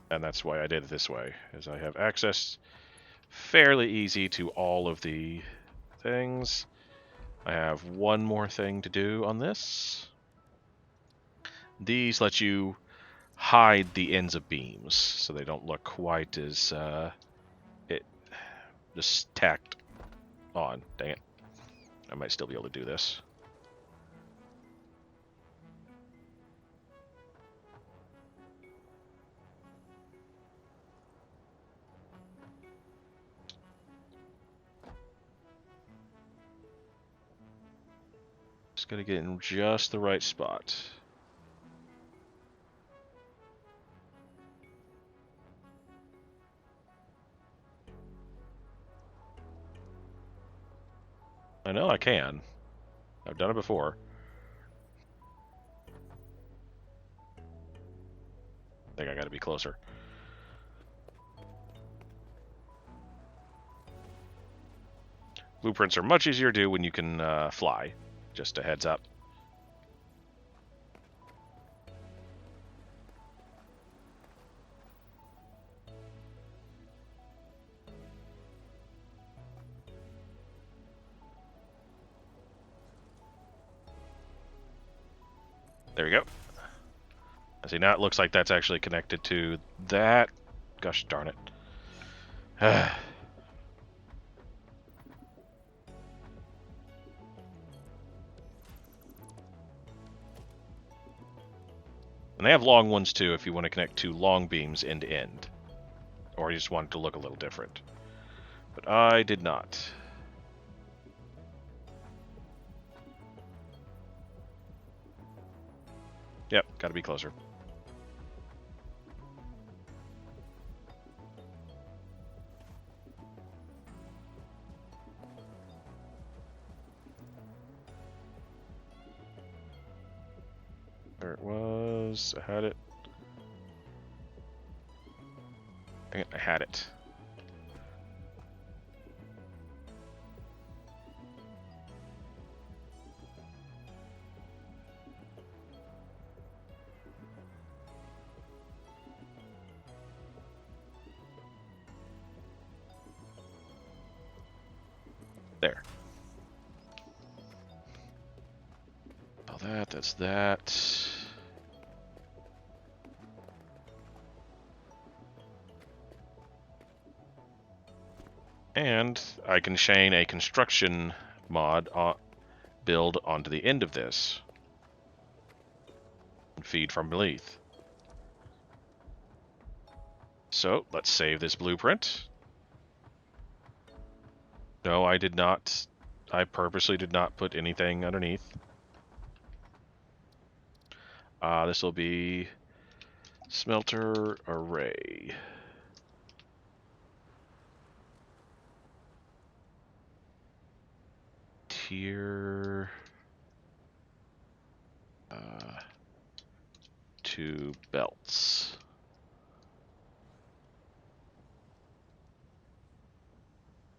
And that's why I did it this way, is I have access fairly easy to all of the things. I have one more thing to do on this. These let you hide the ends of beams, so they don't look quite as just tacked on. Dang it. I might still be able to do this. Just gotta get in just the right spot. I know I can. I've done it before. I think I gotta be closer. Blueprints are much easier to do when you can fly. Just a heads up. There we go. See, now it looks like that's actually connected to that. Gosh darn it. And they have long ones too if you want to connect 2 long beams end to end. Or you just want it to look a little different. But I did not. Yep, gotta be closer. There it was. I had it. I had it. There. All that's that. And I can chain a construction mod build onto the end of this. And feed from beneath. So, let's save this blueprint. No, I did not. I purposely did not put anything underneath. This will be smelter array. Tier 2 belts.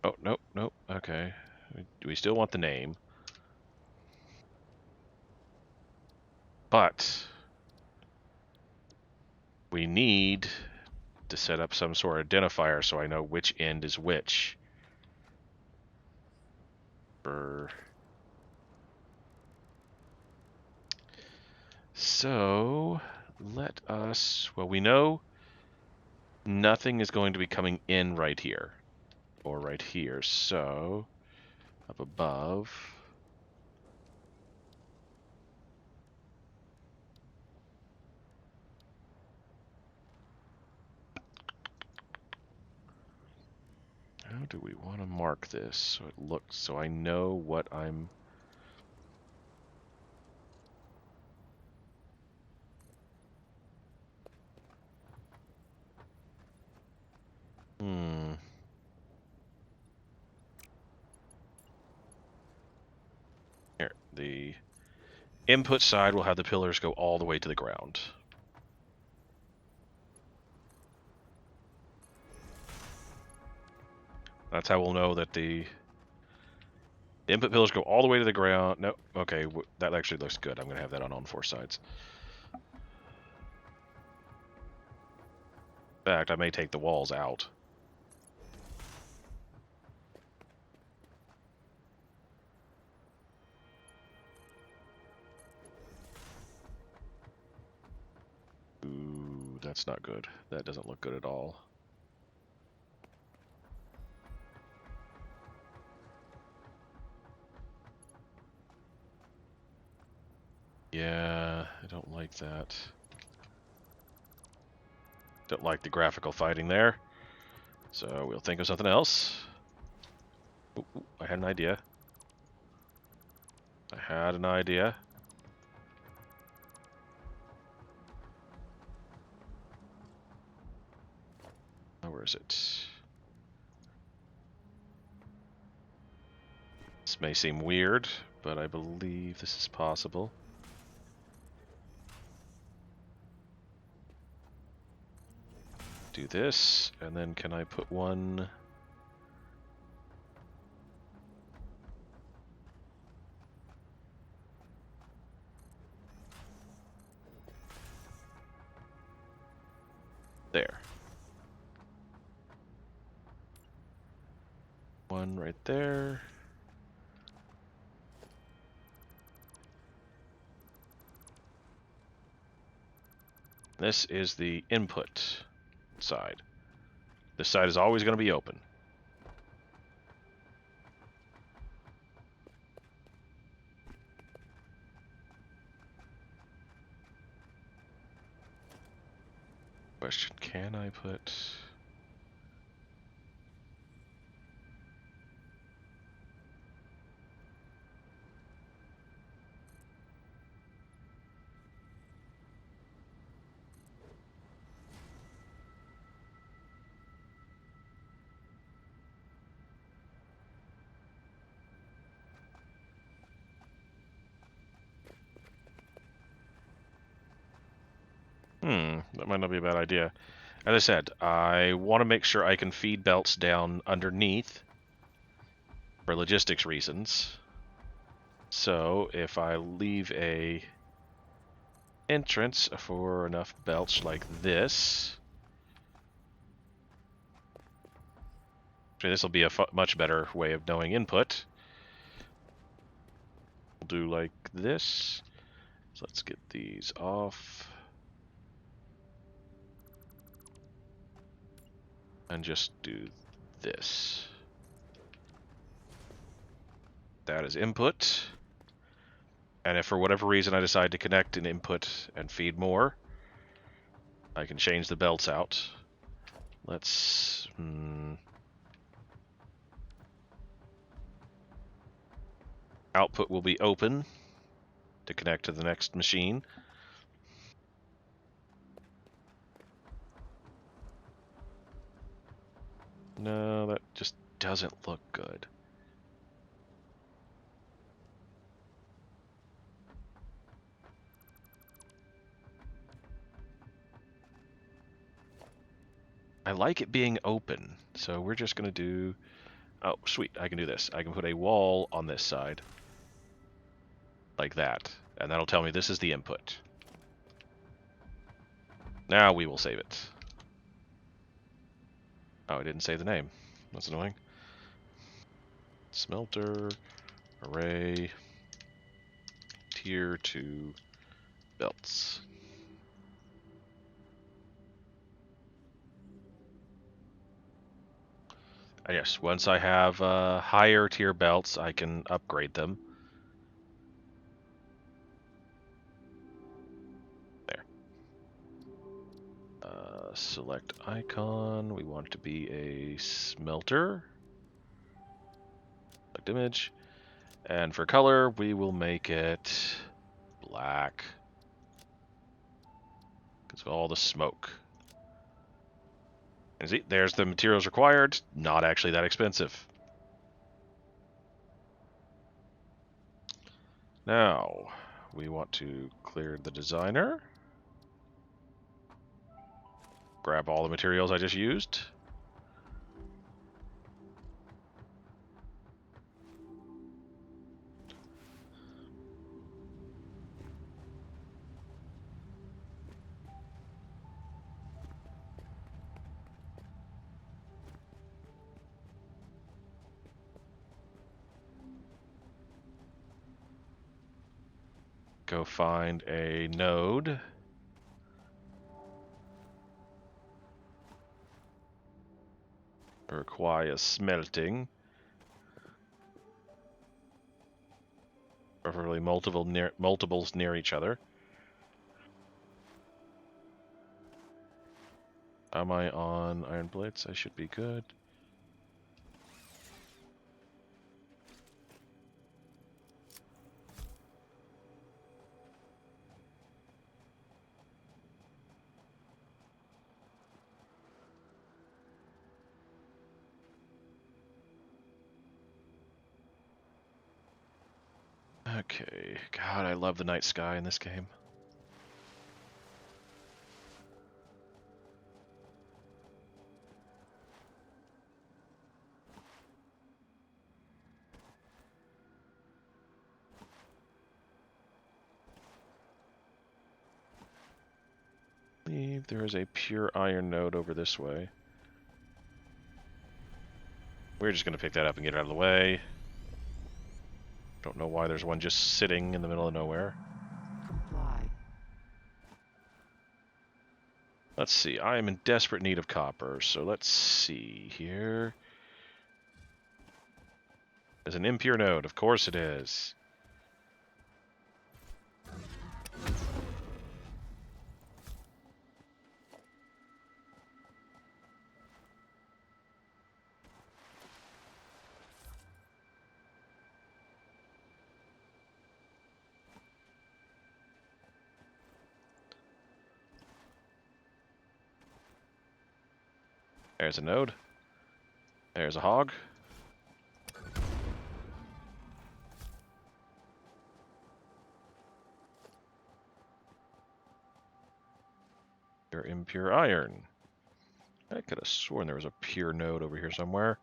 Oh, nope, nope, okay. We still want the name. But we need to set up some sort of identifier so I know which end is which. So let us, well, we know nothing is going to be coming in right here or right here. So up above, How do we want to mark this so it looks so I know what I'm... Here, the input side will have the pillars go all the way to the ground. That's how we'll know that the input pillars go all the way to the ground. No, okay, that actually looks good. I'm going to have that on all four sides. In fact, I may take the walls out. Ooh, that's not good. That doesn't look good at all. Yeah, I don't like that. Don't like the graphical fighting there. So we'll think of something else. Ooh, I had an idea. I had an idea. Where is it? This may seem weird, but I believe this is possible. Do this, and then can I put one... there. One right there. This is the input side. This side is always going to be open. Question, can I put... that might not be a bad idea. As I said, I want to make sure I can feed belts down underneath for logistics reasons. So if I leave a entrance for enough belts like this, this will be a much better way of knowing input. We'll do like this. So let's get these off. And just do this. That is input. And if for whatever reason I decide to connect an input and feed more, I can change the belts out. Let's... Output will be open to connect to the next machine. No, that just doesn't look good. I like it being open, so we're just going to do... Oh, sweet, I can do this. I can put a wall on this side. Like that. And that'll tell me this is the input. Now we will save it. Oh, I didn't say the name. That's annoying. Smelter, array, tier 2 belts. And yes, once I have higher tier belts, I can upgrade them. There. Select icon. We want it to be a smelter. Select image. And for color, we will make it black. Because of all the smoke. And see, there's the materials required. Not actually that expensive. Now, we want to clear the designer. Grab all the materials I just used. Go find a node. Requires smelting. Preferably multiples near each other. Am I on Iron Blitz? I should be good. Okay. God, I love the night sky in this game. I believe there is a pure iron node over this way. We're just going to pick that up and get it out of the way. Don't know why there's one just sitting in the middle of nowhere. Comply. Let's see. I am in desperate need of copper, so let's see here. There's an impure node. Of course it is. There's a node. There's a hog. Pure impure iron. I could have sworn there was a pure node over here somewhere.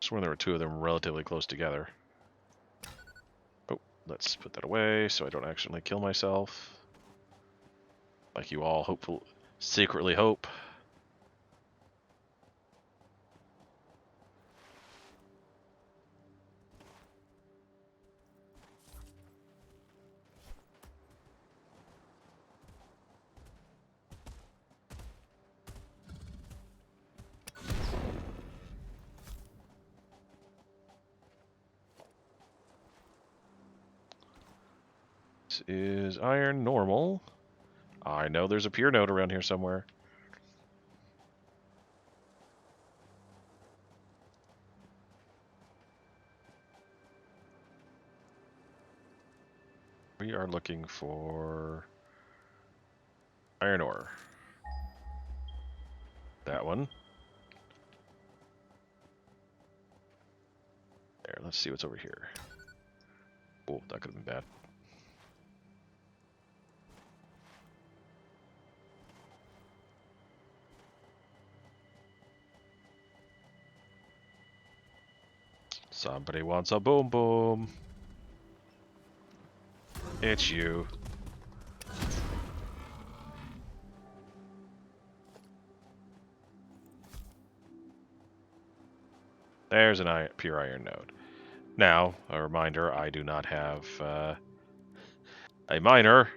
Sworn there were two of them relatively close together. Oh, let's put that away so I don't accidentally kill myself. Like you all hopefully secretly hope. This is iron normal. I know there's a pure node around here somewhere. We are looking for iron ore. That one. There, let's see what's over here. Oh, that could have been bad. Somebody wants a boom boom. It's you. There's an pure iron node. Now, a reminder, I do not have a miner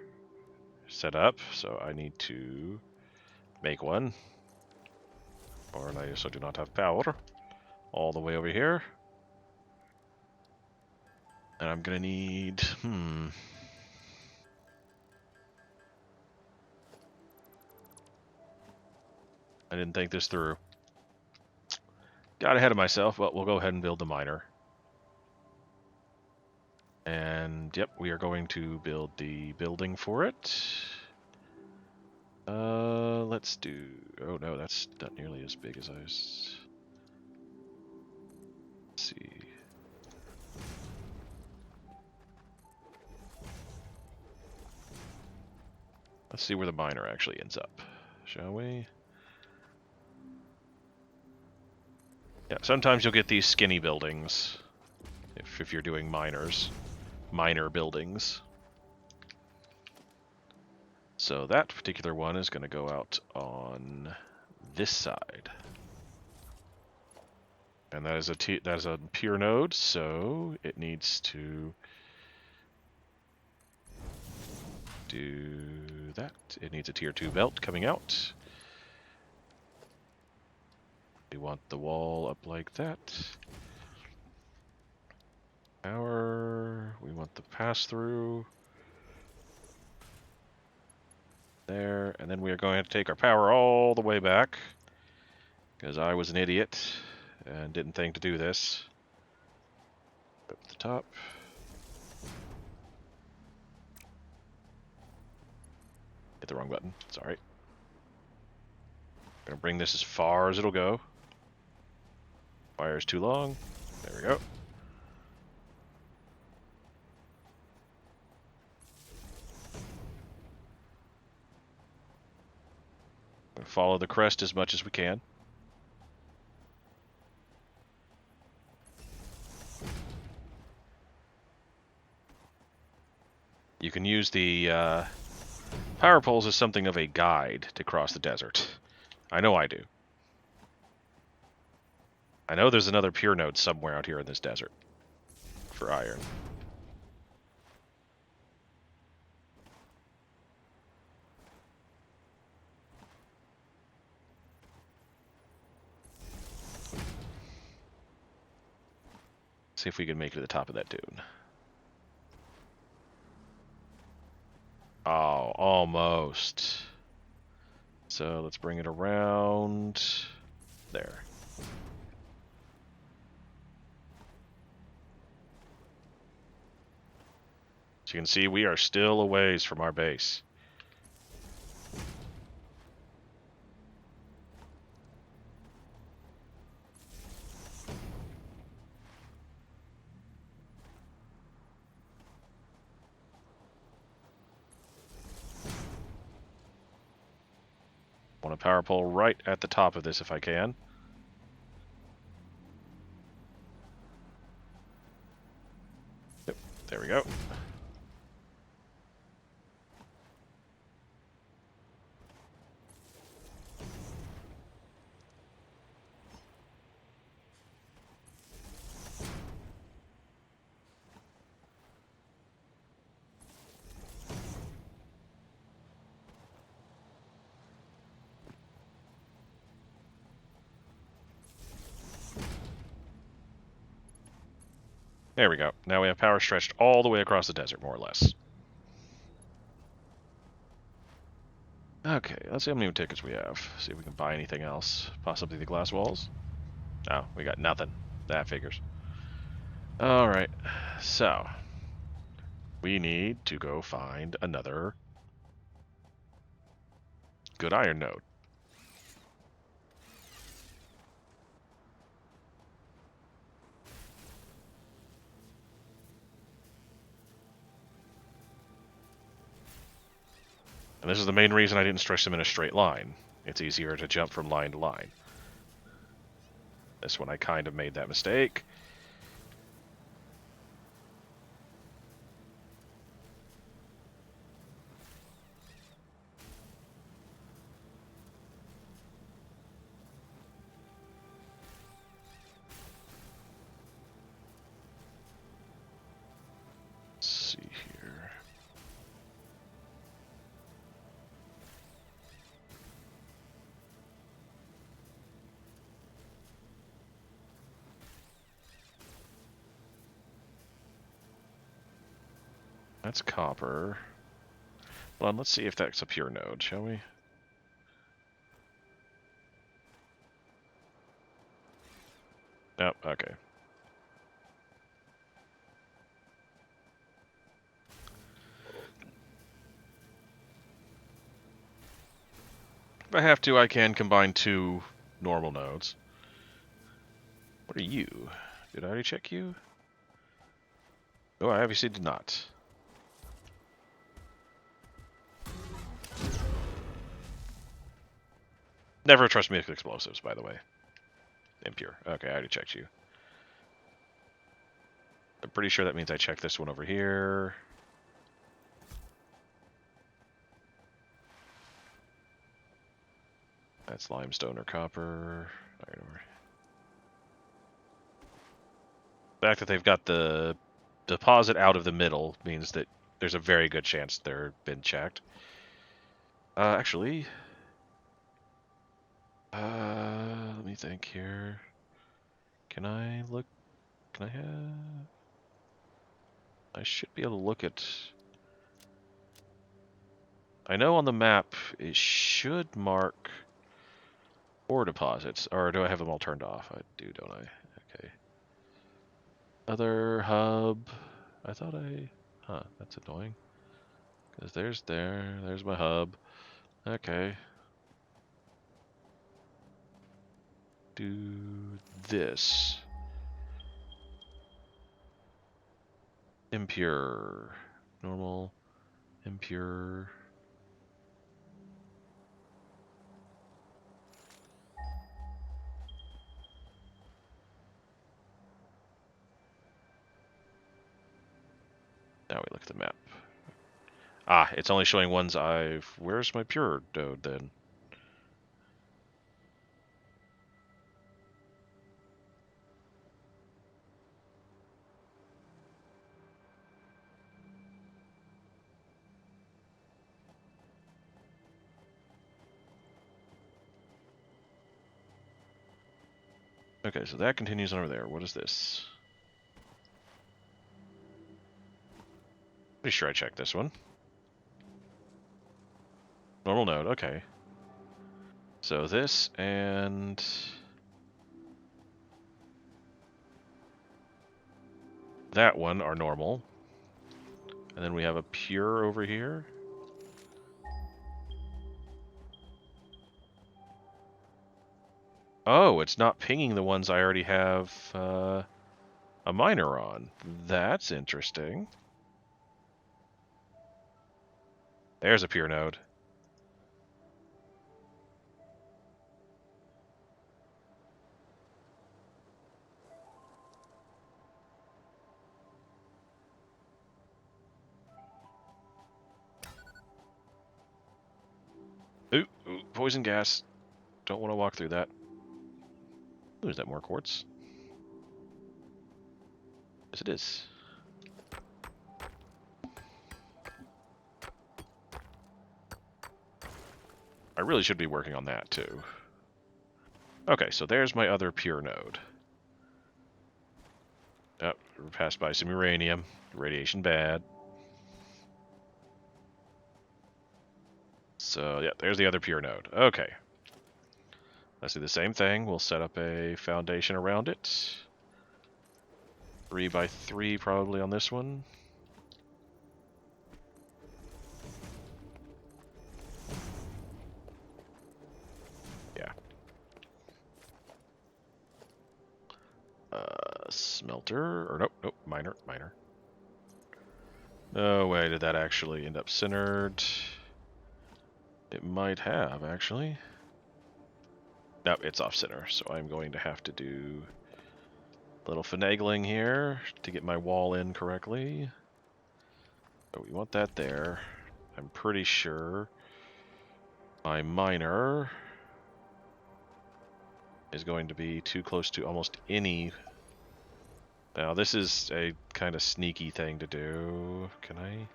set up, so I need to make one. Or I also do not have power. All the way over here. And I'm gonna need, I didn't think this through. Got ahead of myself. Well, we'll go ahead and build the miner. And, yep, we are going to build the building for it. Let's do... Oh, no, that's not nearly as big as I was... Let's see. Let's see where the miner actually ends up, shall we? Yeah, sometimes you'll get these skinny buildings if you're doing minor buildings. So that particular one is going to go out on this side. And that is a pure node, so it needs to do that. It needs a tier 2 belt coming out. We want the wall up like that. Power, we want the pass-through. There, and then we are going to take our power all the way back, because I was an idiot and didn't think to do this. Up the top. Hit the wrong button, sorry. Gonna bring this as far as it'll go. Wire's too long. There we go. Follow the crest as much as we can. You can use the power poles as something of a guide to cross the desert. I know I do. I know there's another pure node somewhere out here in this desert for iron. See if we can make it to the top of that dune. Oh, almost. So let's bring it around there. As you can see, we are still a ways from our base. Want a power pole right at the top of this if I can. Yep, there we go. There we go. Now we have power stretched all the way across the desert, more or less. Okay, let's see how many tickets we have. See if we can buy anything else. Possibly the glass walls? No, we got nothing. That figures. Alright, so we need to go find another good iron node. And this is the main reason I didn't stretch them in a straight line. It's easier to jump from line to line. This one I kind of made that mistake. Let's see here. That's copper. Well, let's see if that's a pure node, shall we? Oh, okay. If I have to, I can combine 2 normal nodes. What are you? Did I already check you? Oh, I obviously did not. Never trust me with explosives, by the way. Impure. Okay, I already checked you. I'm pretty sure that means I check this one over here. That's limestone or copper. Iron ore. The fact that they've got the deposit out of the middle means that there's a very good chance they've been checked. Actually, let me think here. Can I look? Can I have? I should be able to look at. I know on the map it should mark ore deposits, or do I have them all turned off? I do, don't I? Okay. Other hub. I thought I. Huh, that's annoying. Because there's my hub. Okay. Do this. Impure. Normal. Impure. Now we look at the map. Ah, it's only showing ones I've... Where's my pure node then? Okay, so that continues on over there. What is this? Pretty sure I checked this one. Normal node, okay. So this and... that one are normal. And then we have a pure over here. Oh, it's not pinging the ones I already have a miner on. That's interesting. There's a pure node. Ooh, poison gas. Don't want to walk through that. Ooh, is that more quartz? Yes, it is. I really should be working on that, too. Okay, so there's my other pure node. Oh, we passed by some uranium. Radiation bad. So, yeah, there's the other pure node. Okay. Let's do the same thing. We'll set up a foundation around it. 3 by 3 probably on this one. Yeah. Smelter, or nope, miner. No way did that actually end up centered. It might have, actually. Nope, it's off center, so I'm going to have to do a little finagling here to get my wall in correctly. So we want that there. I'm pretty sure my miner is going to be too close to almost any. Now, this is a kind of sneaky thing to do. Can I?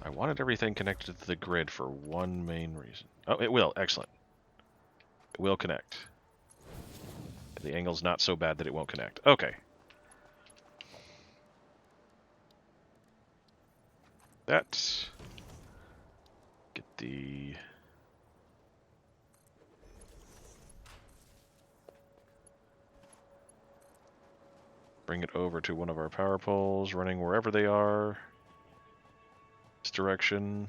I wanted everything connected to the grid for one main reason. Oh, it will. Excellent. It will connect. The angle's not so bad that it won't connect. Okay. that. Get the... Bring it over to one of our power poles, running wherever they are. This direction.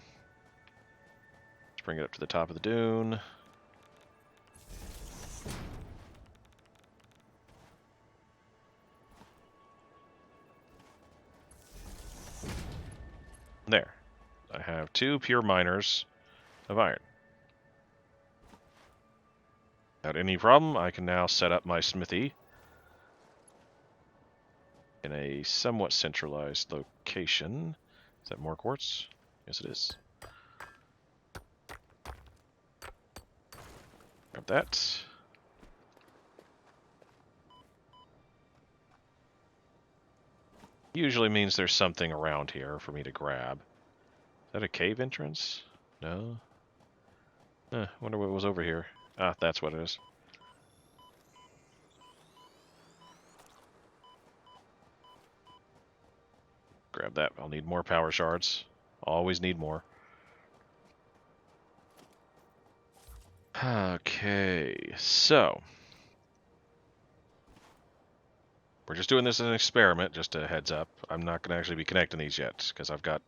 Let's bring it up to the top of the dune. There. I have 2 pure miners of iron. Without any problem, I can now set up my smithy in a somewhat centralized location. Is that more quartz? Yes, it is. Grab that. Usually means there's something around here for me to grab. Is that a cave entrance? No. Wonder what was over here. Ah, that's what it is. Grab that. I'll need more power shards. Always need more. Okay, so we're just doing this as an experiment, just a heads up. I'm not going to actually be connecting these yet, because I've got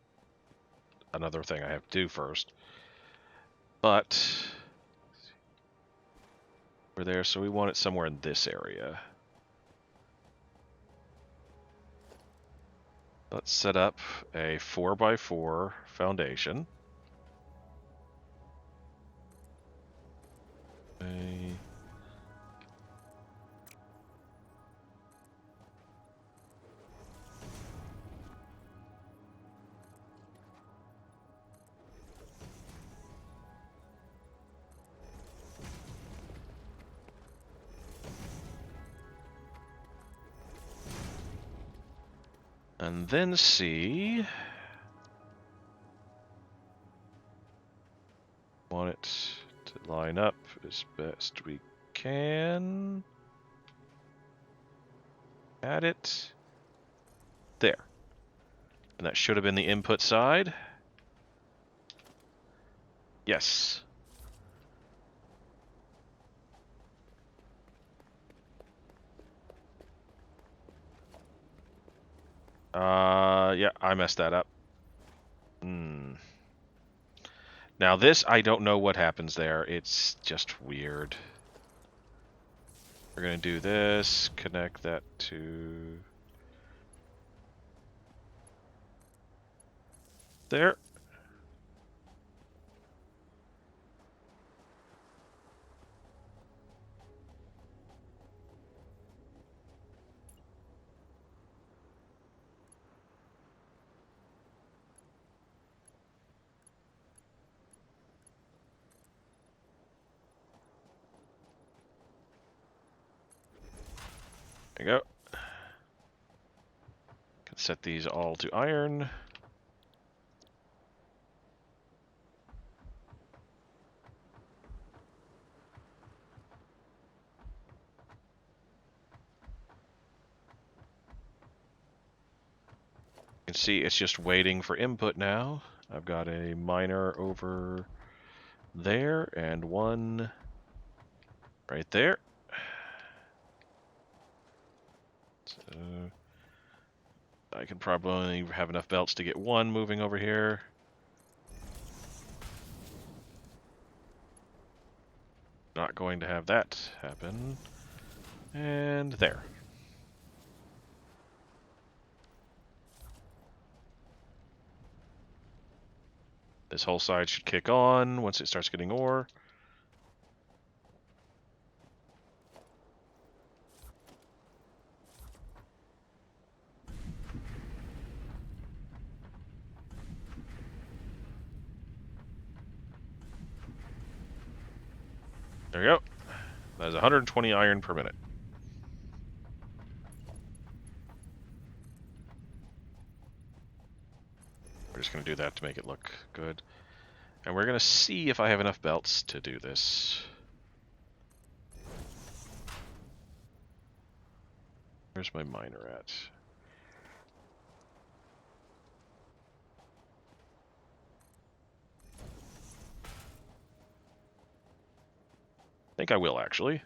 another thing I have to do first. But we're there, so we want it somewhere in this area. Let's set up a 4x4 foundation. And then see... Want it to line up as best we can. Add it. There. And that should have been the input side. Yes. Yeah, I messed that up. Now this, I don't know what happens there. It's just weird. We're gonna do this, connect that to... there. There you go. Can set these all to iron. You can see it's just waiting for input now. I've got a miner over there and one right there. So I can probably have enough belts to get one moving over here. Not going to have that happen. And there. This whole side should kick on once it starts getting ore. There we go. That is 120 iron per minute. We're just going to do that to make it look good. And we're going to see if I have enough belts to do this. Where's my miner at? think I will, actually.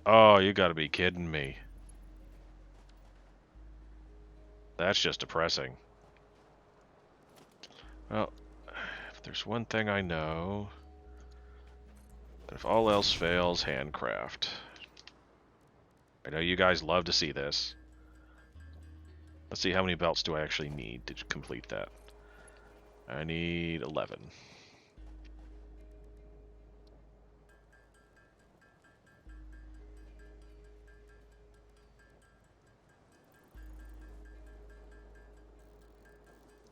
Oh, you gotta be kidding me. That's just depressing. Well, if there's one thing I know, that if all else fails, handcraft. I know you guys love to see this. Let's see, how many belts do I actually need to complete that? I need 11.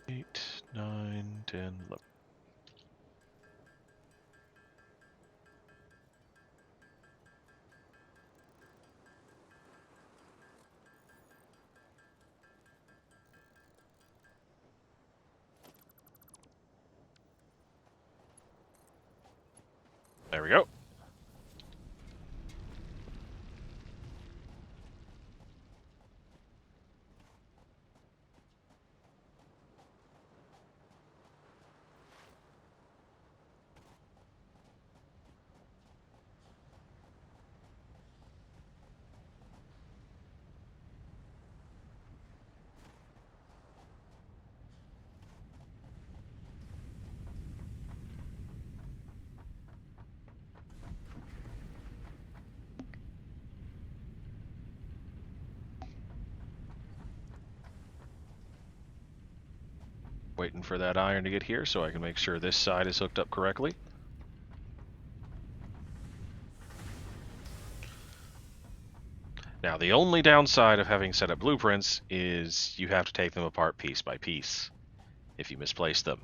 Eight, 9, 10, 11. There we go. Waiting for that iron to get here so I can make sure this side is hooked up correctly. Now, the only downside of having set up blueprints is you have to take them apart piece by piece if you misplace them.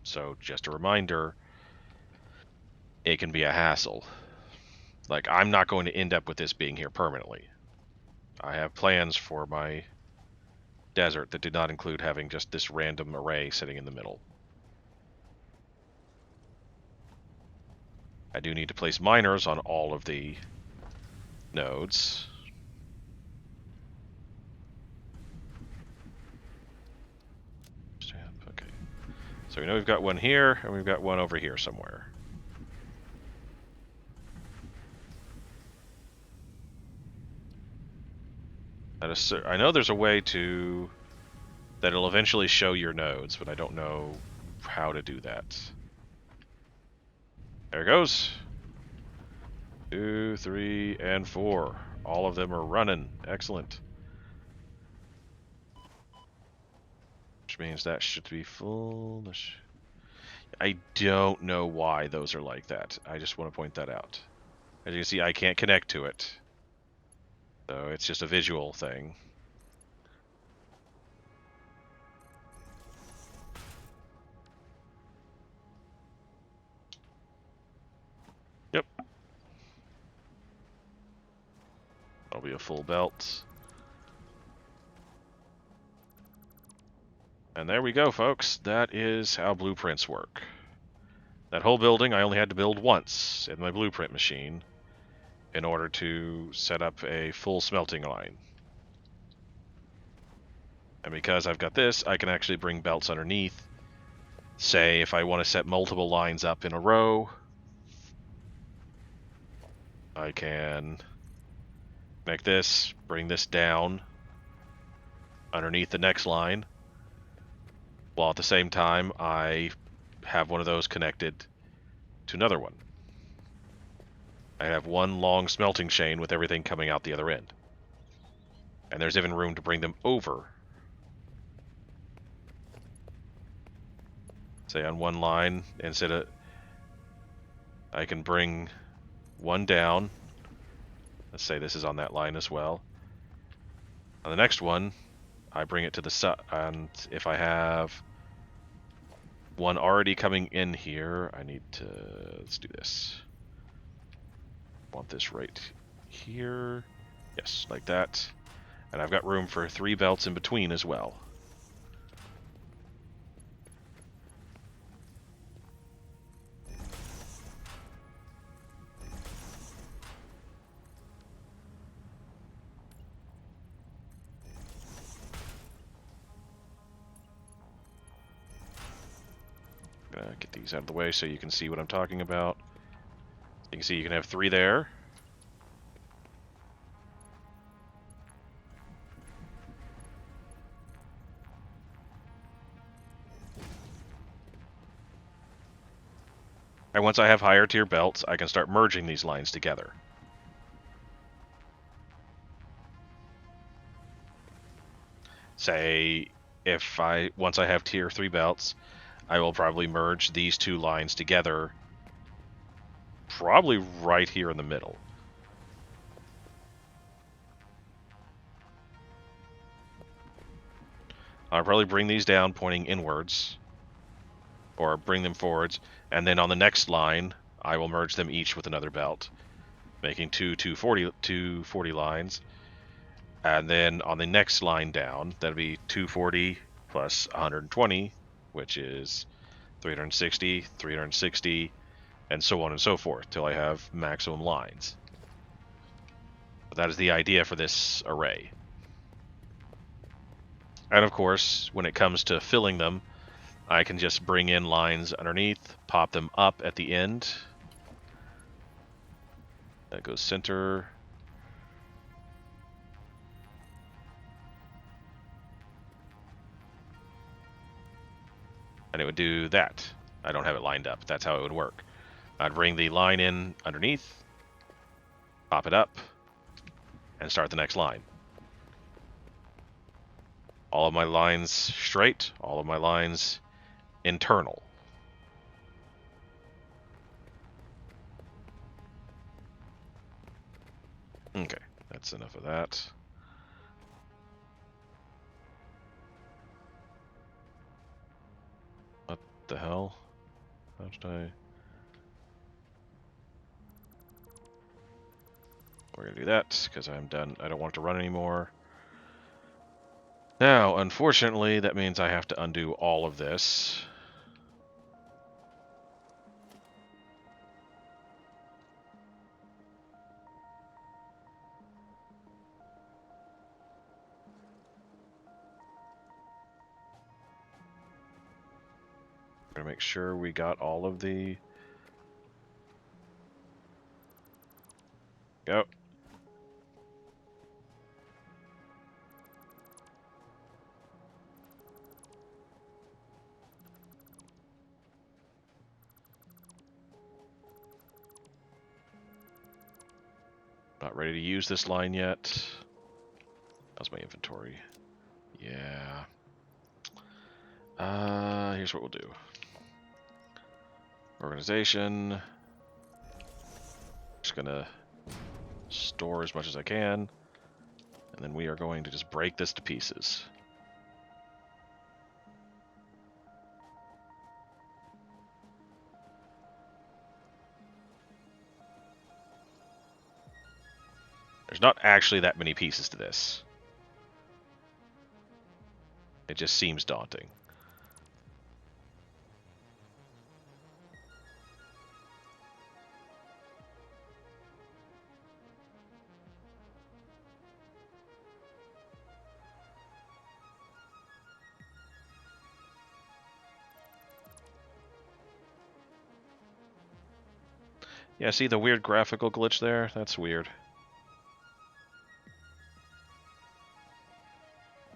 So, just a reminder, it can be a hassle. Like, I'm not going to end up with this being here permanently. I have plans for my desert that did not include having just this random array sitting in the middle. I do need to place miners on all of the nodes. Okay. So we know we've got one here, and we've got one over here somewhere. I know there's a way to... that it'll eventually show your nodes, but I don't know how to do that. There it goes. 2, 3, and 4. All of them are running. Excellent. Which means that should be full. I don't know why those are like that. I just want to point that out. As you can see, I can't connect to it. So it's just a visual thing. Yep. That'll be a full belt. And there we go, folks. That is how blueprints work. That whole building I only had to build once in my blueprint machine in order to set up a full smelting line. And because I've got this, I can actually bring belts underneath. Say, if I want to set multiple lines up in a row, I can make this, bring this down underneath the next line, while at the same time I have one of those connected to another one. I have one long smelting chain with everything coming out the other end. And there's even room to bring them over. Say on one line, instead of... I can bring one down. Let's say this is on that line as well. On the next one, I bring it to the side, and if I have one already coming in here, I need to... let's do this. Want this right here. Yes, like that. And I've got room for 3 belts in between as well. Get these out of the way so you can see what I'm talking about. You can see you can have 3 there. And once I have higher tier belts, I can start merging these lines together. Say, once I have tier 3 belts, I will probably merge these 2 lines together, probably right here in the middle. I'll probably bring these down pointing inwards, or bring them forwards, and then on the next line, I will merge them each with another belt, making 240 lines. And then on the next line down, that'll be 240 plus 120, which is 360, 360, and so on and so forth, till I have maximum lines. But that is the idea for this array. And of course, when it comes to filling them, I can just bring in lines underneath, pop them up at the end. That goes center. And it would do that. I don't have it lined up. That's how it would work. I'd bring the line in underneath, pop it up, and start the next line. All of my lines straight, all of my lines internal. Okay, that's enough of that. What the hell? How did I... We're gonna do that, because I'm done. I don't want it to run anymore. Now, unfortunately, that means I have to undo all of this. We're gonna make sure we got all of the... Go. Not ready to use this line yet. How's my inventory? Yeah. Here's what we'll do. Organization. Just gonna store as much as I can. And then we are going to just break this to pieces. There's not actually that many pieces to this. It just seems daunting. Yeah, see the weird graphical glitch there? That's weird.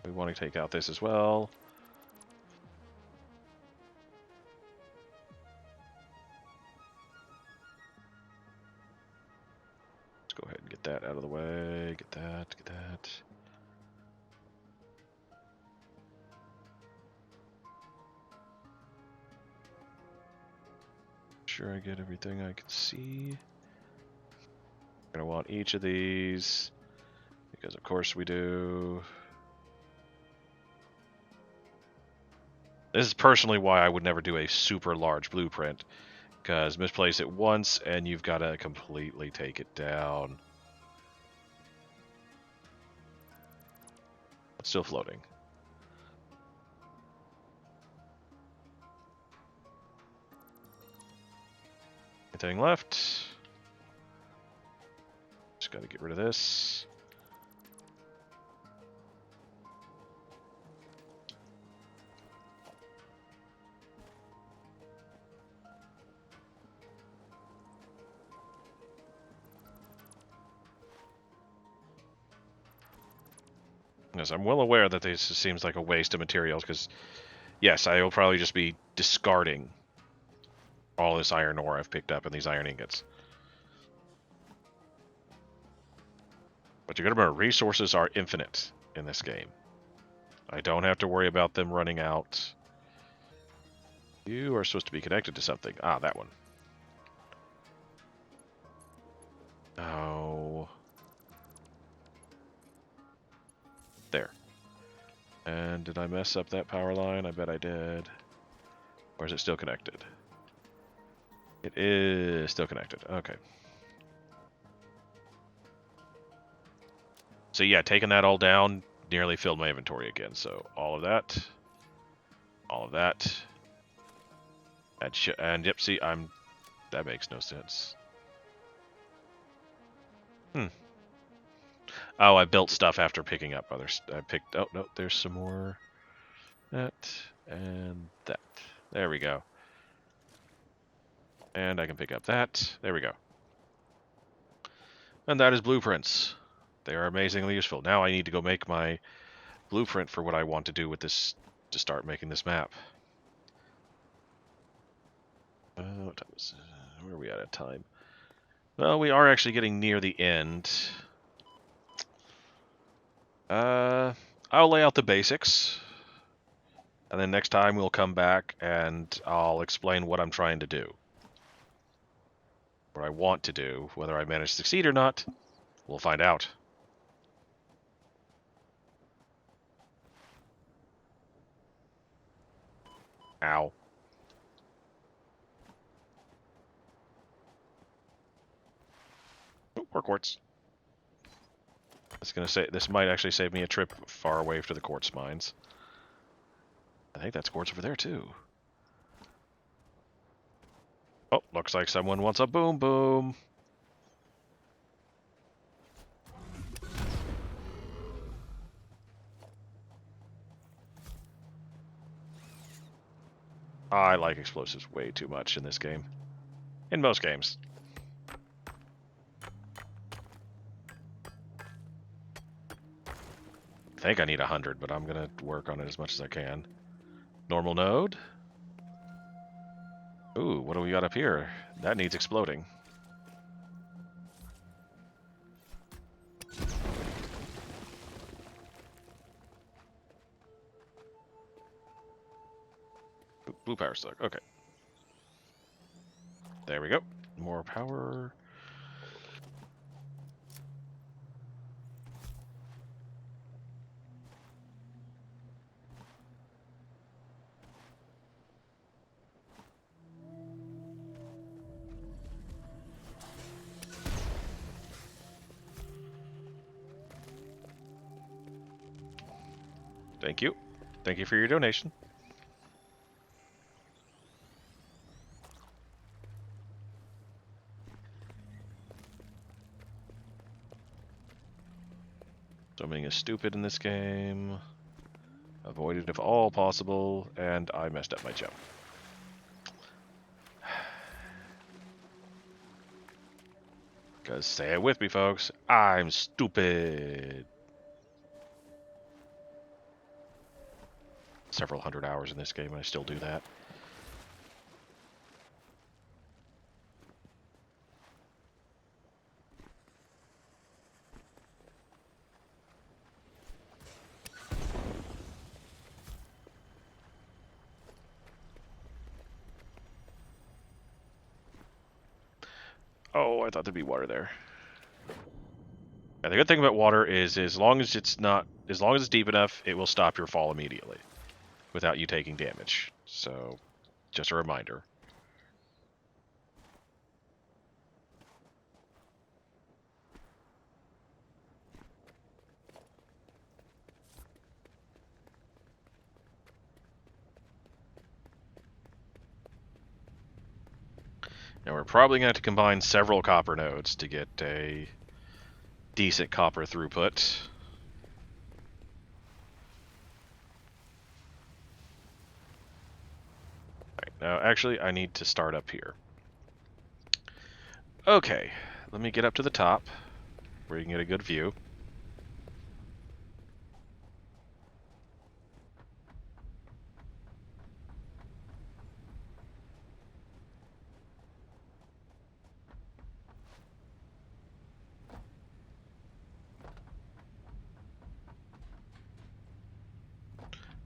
We want to take out this as well. Let's go ahead and get that out of the way. Get that, get that. Sure I get everything I can see. I'm gonna want each of these, because of course we do. This is personally why I would never do a super large blueprint, because misplace it once and you've got to completely take it down. It's still floating. Anything left? Just got to get rid of this. Yes, I'm well aware that this seems like a waste of materials, because, yes, I will probably just be discarding all this iron ore I've picked up and these iron ingots. But you gotta remember, resources are infinite in this game. I don't have to worry about them running out. You are supposed to be connected to something. Ah, that one. Oh. There. And did I mess up that power line? I bet I did. Or is it still connected? It is still connected. Okay. So yeah, taking that all down nearly filled my inventory again. So all of that. All of that. And yep, see, that makes no sense. Oh, I built stuff after picking up others. Oh, no, there's some more. That and that. There we go. And I can pick up that. There we go. And that is blueprints. They are amazingly useful. Now I need to go make my blueprint for what I want to do with this, to start making this map. What time is it? Where are we at time? Well, we are actually getting near the end. I'll lay out the basics. And then next time we'll come back and I'll explain what I'm trying to do. What I want to do. Whether I manage to succeed or not, we'll find out. Ow. Oh, more quartz. This might actually save me a trip far away to the quartz mines. I think that's quartz over there too. Oh, looks like someone wants a boom boom. I like explosives way too much in this game. In most games. I think I need 100, but I'm gonna work on it as much as I can. Normal node. Ooh, what do we got up here? That needs exploding. Blue power slug. Okay. There we go. More power. Thank you. Thank you for your donation. Swimming is stupid in this game. Avoid it if all possible, and I messed up my jump. Because say it with me, folks. I'm stupid. Several hundred hours in this game, and I still do that. Oh, I thought there'd be water there. And the good thing about water is, as long as it's deep enough, it will stop your fall immediately, without you taking damage. So, just a reminder. And we're probably going to have to combine several copper nodes to get a decent copper throughput. Right, now, actually, I need to start up here. Okay, let me get up to the top, where you can get a good view.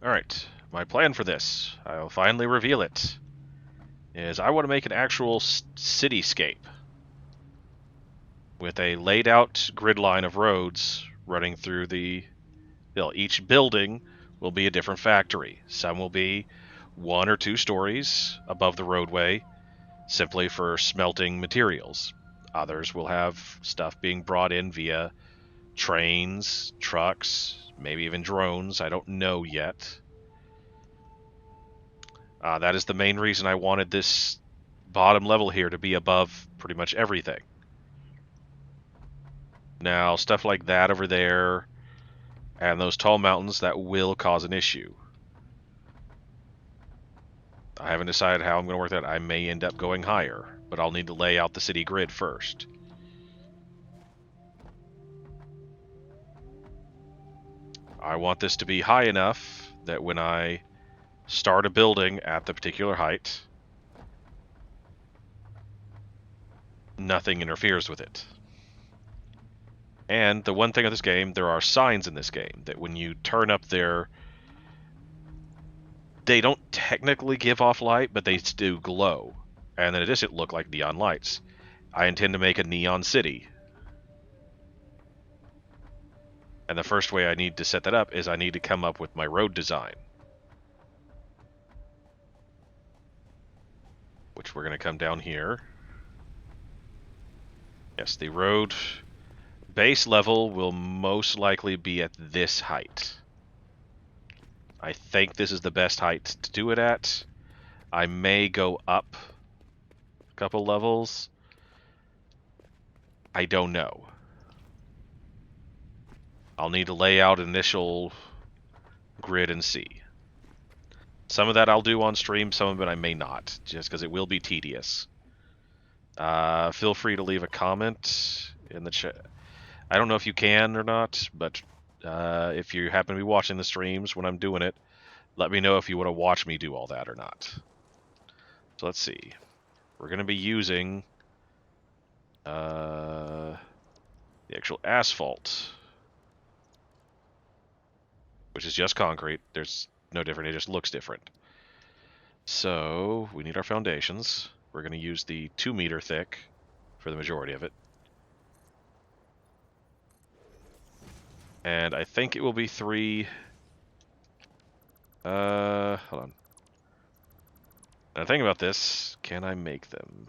Alright, my plan for this, I'll finally reveal it, is I want to make an actual cityscape with a laid out grid line of roads running through the... Each building will be a different factory. Some will be 1 or 2 stories above the roadway, simply for smelting materials. Others will have stuff being brought in via trains, trucks, maybe even drones. I don't know yet. That is the main reason I wanted this bottom level here to be above pretty much everything. Now, stuff like that over there and those tall mountains, that will cause an issue. I haven't decided how I'm going to work that. I may end up going higher, but I'll need to lay out the city grid first. I want this to be high enough that when I start a building at the particular height, nothing interferes with it. And the one thing of this game, there are signs in this game that when you turn up their... They don't technically give off light, but they do glow. And in addition, look like neon lights. I intend to make a neon city. And the first way I need to set that up is I need to come up with my road design, which we're going to come down here. Yes, the road base level will most likely be at this height. I think this is the best height to do it at. I may go up a couple levels. I don't know. I'll need to lay out an initial grid and see. Some of that I'll do on stream, some of it I may not, just because it will be tedious. Feel free to leave a comment in the chat. I don't know if you can or not, but if you happen to be watching the streams when I'm doing it, let me know if you want to watch me do all that or not. So let's see. We're going to be using the actual asphalt, which is just concrete. There's no different. It just looks different. So we need our foundations. We're going to use the 2-meter thick for the majority of it. And I think it will be 3... hold on. Now think about this. Can I make them?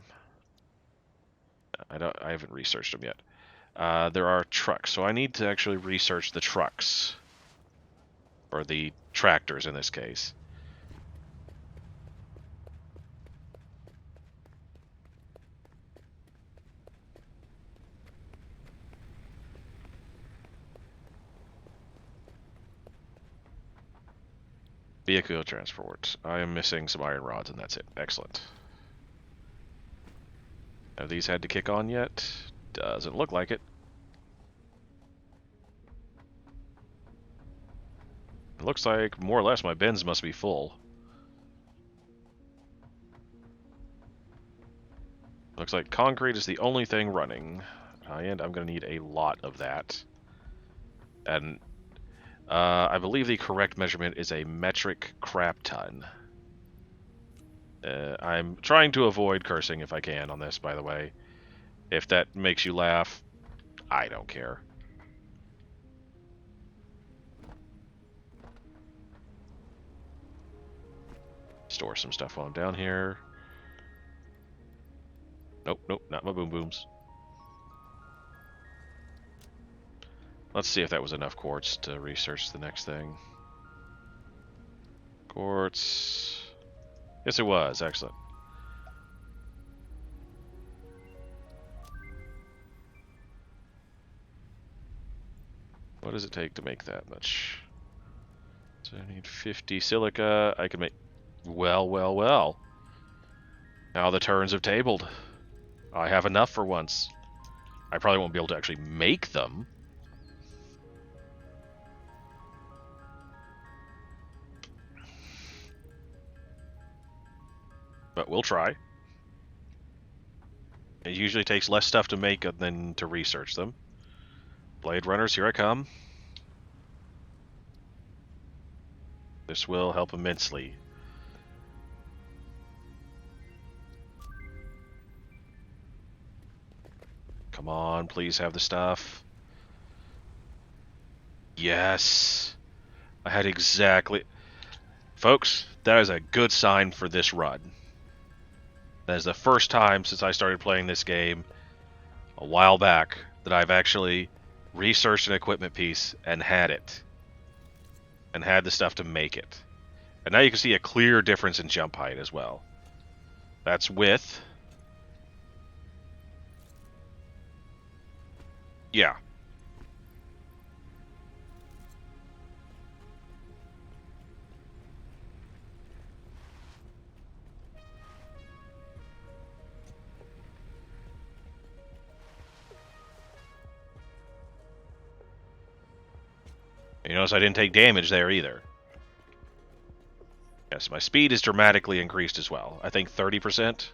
I haven't researched them yet. There are trucks, so I need to actually research the trucks. Or the tractors in this case. Vehicle transport. I am missing some iron rods and that's it. Excellent. Have these had to kick on yet? Doesn't look like it. It looks like more or less my bins must be full. Looks like concrete is the only thing running. And I'm going to need a lot of that. And I believe the correct measurement is a metric crap ton. I'm trying to avoid cursing if I can on this, by the way. If that makes you laugh, I don't care. Store some stuff while I'm down here. Nope, nope, not my boom booms. Let's see if that was enough quartz to research the next thing. Quartz. Yes, it was. Excellent. What does it take to make that much? So I need 50 silica. I can make... Well, well, well. Now the turns have tabled. I have enough for once. I probably won't be able to actually make them. But we'll try. It usually takes less stuff to make than to research them. Blade Runners, here I come. This will help immensely. Come on, please have the stuff. Yes. I had exactly... Folks, that is a good sign for this run. That is the first time since I started playing this game a while back that I've actually researched an equipment piece and had it. And had the stuff to make it. And now you can see a clear difference in jump height as well. That's with... Yeah. You notice I didn't take damage there either. Yes, my speed is dramatically increased as well. I think 30%.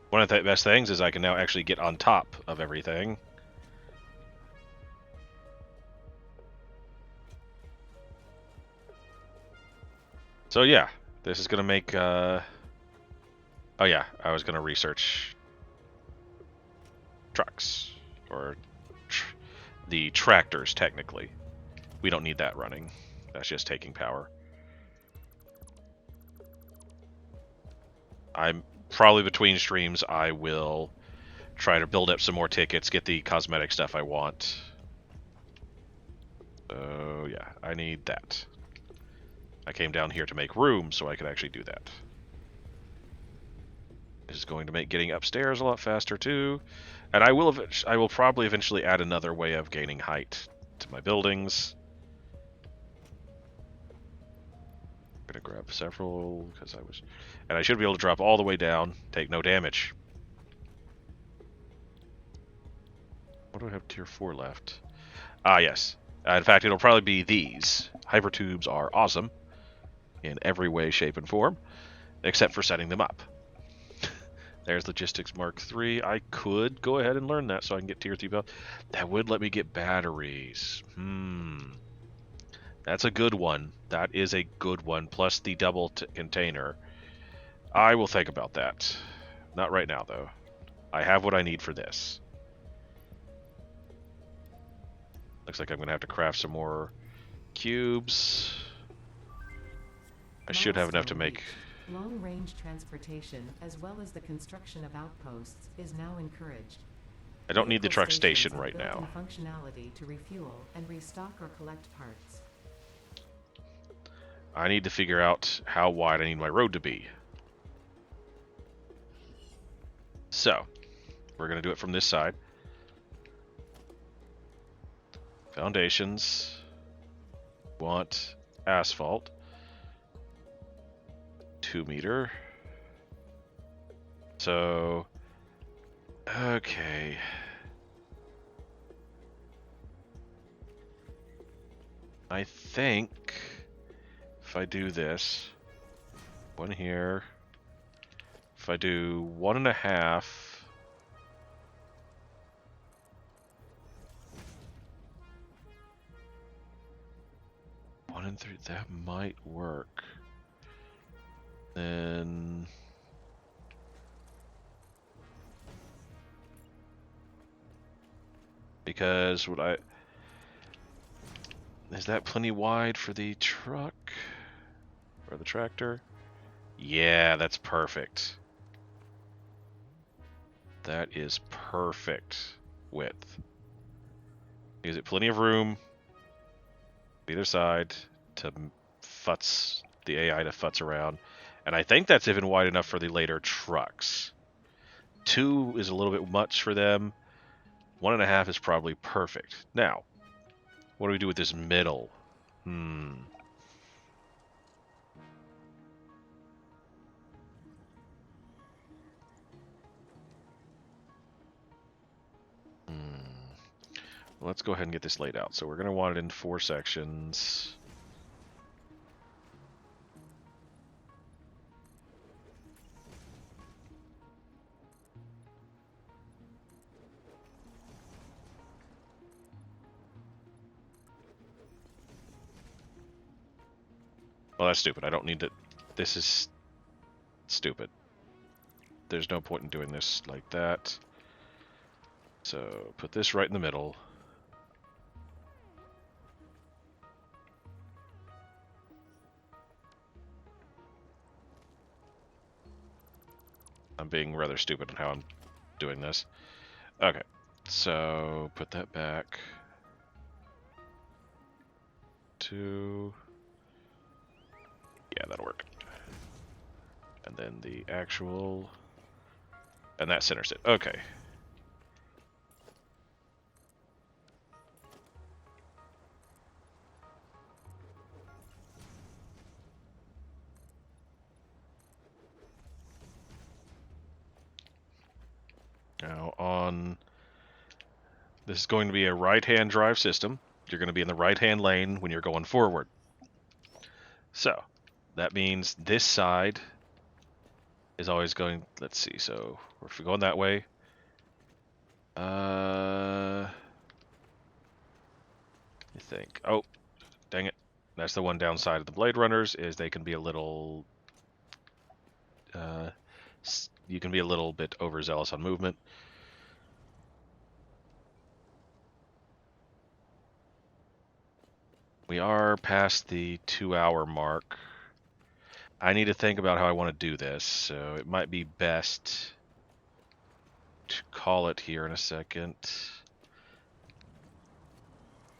One of the best things is I can now actually get on top of everything. So yeah, this is going to make... Oh yeah, I was going to research trucks. Or the tractors, technically. We don't need that running. That's just taking power. I'm probably between streams, I will try to build up some more tickets, get the cosmetic stuff I want. Oh yeah, I need that. I came down here to make room so I could actually do that. This is going to make getting upstairs a lot faster too. And I will probably eventually add another way of gaining height to my buildings. I'm gonna grab several because and I should be able to drop all the way down, take no damage. What do I have tier 4 left? Ah, yes. In fact, it'll probably be these. Hypertubes are awesome in every way, shape, and form, except for setting them up. There's Logistics Mark III. I could go ahead and learn that so I can get tier 3 build. That would let me get batteries. That's a good one. That is a good one, plus the double container. I will think about that. Not right now, though. I have what I need for this. Looks like I'm going to have to craft some more cubes. I should have enough to make... Long-range transportation, as well as the construction of outposts, is now encouraged. I don't need the truck Vehicle station right now. Functionality to refuel and restock or collect parts. I need to figure out how wide I need my road to be. So, we're going to do it from this side. Foundations. Want asphalt. 2 meter. So, okay. I think if I do this, one here, if I do 1.5, one and 3, that might work. Then because is that plenty wide for the truck or the tractor? Yeah, that's perfect. That is perfect width. Gives it plenty of room either side to futz the AI to futz around. And I think that's even wide enough for the later trucks. 2 is a little bit much for them. 1.5 is probably perfect. Now, what do we do with this middle? Let's go ahead and get this laid out. So we're going to want it in 4 sections. Well, that's stupid. I don't need to... This is stupid. There's no point in doing this like that. So, put this right in the middle. I'm being rather stupid in how I'm doing this. Okay, so put that back to... Yeah, that'll work. And then the actual... And that centers it. Okay. Now on... This is going to be a right-hand drive system. You're going to be in the right-hand lane when you're going forward. So, that means this side is always going... Let's see, so if we're going that way... I think... Oh, dang it. That's the one downside of the Blade Runners, is they can be a little... you can be a little bit overzealous on movement. We are past the 2-hour mark. I need to think about how I want to do this, so it might be best to call it here in a second.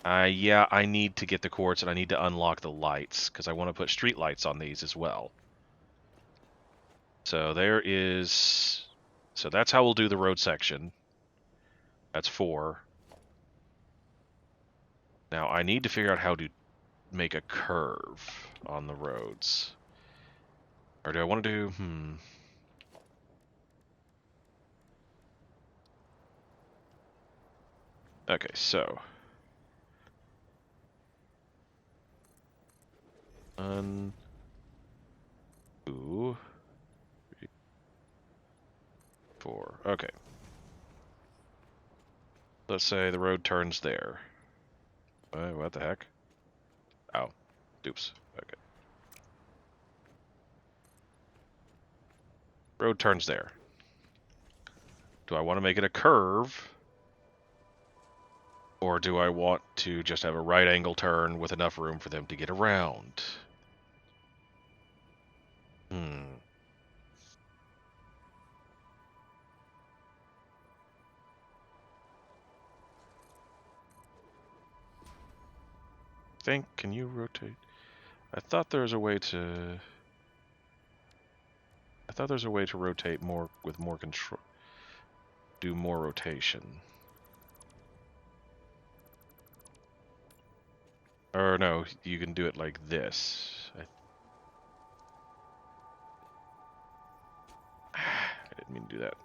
Yeah, I need to get the quartz and I need to unlock the lights, because I want to put street lights on these as well. So there is... So that's how we'll do the road section. That's 4. Now I need to figure out how to make a curve on the roads. Or do I want to do... Okay, so... Ooh. 3, 4. Okay. Let's say the road turns there. What the heck? Oh. Oops. Okay. Road turns there. Do I want to make it a curve? Or do I want to just have a right angle turn with enough room for them to get around? Can you rotate? I thought there was a way to... I thought there was a way to rotate more with more control. Do more rotation. Or no, you can do it like this. I didn't mean to do that.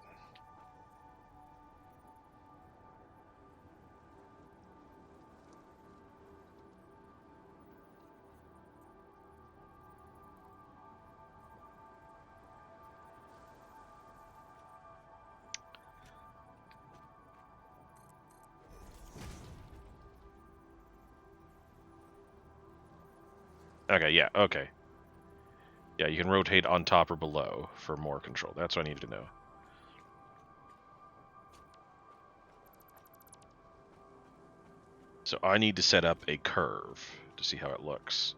Okay, yeah, okay. Yeah, you can rotate on top or below for more control. That's what I needed to know. So I need to set up a curve to see how it looks.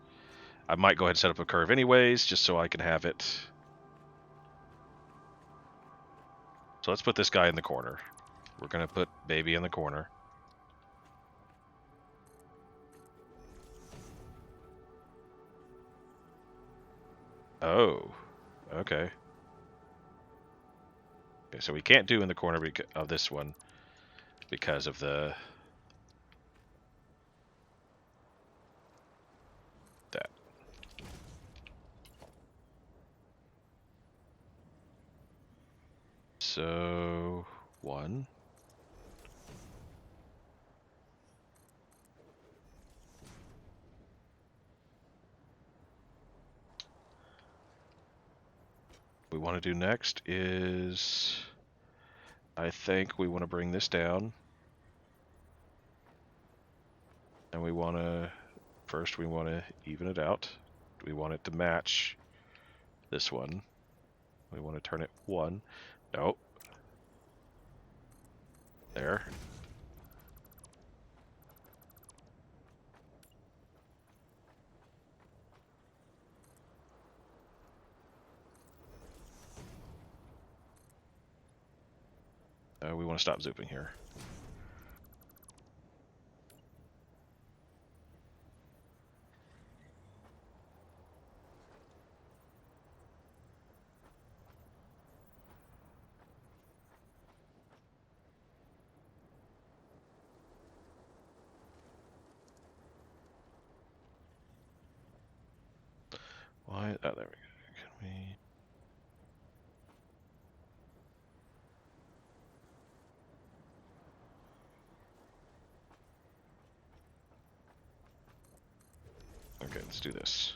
I might go ahead and set up a curve anyways, just so I can have it. So let's put this guy in the corner. We're going to put baby in the corner. Oh, okay. Okay, so we can't do in the corner of this one because of the... that. So, 1. What we want to do next is... I think we want to bring this down. And we want to... First, we want to even it out We want it to match this one. We want to turn it 1. No. There. We want to stop zooming here. Why? Oh, there we go. Can we? Okay, let's do this.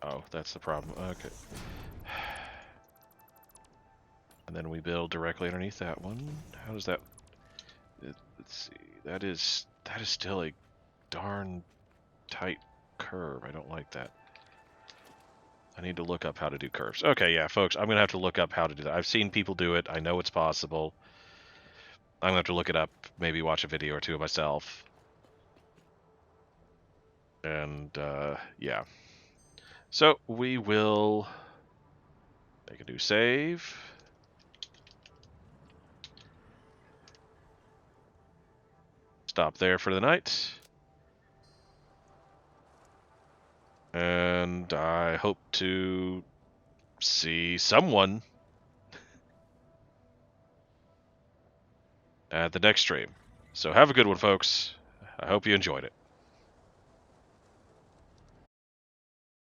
Oh, that's the problem. Okay. And then we build directly underneath that one. How does that... Let's see. That is still a darn tight curve. I don't like that. I need to look up how to do curves. Okay, yeah, folks, I'm going to have to look up how to do that. I've seen people do it. I know it's possible. I'm going to have to look it up, maybe watch a video or two of myself. And, yeah. So, we will make a new save. Stop there for the night. And I hope to see someone at the next stream. So have a good one, folks. I hope you enjoyed it.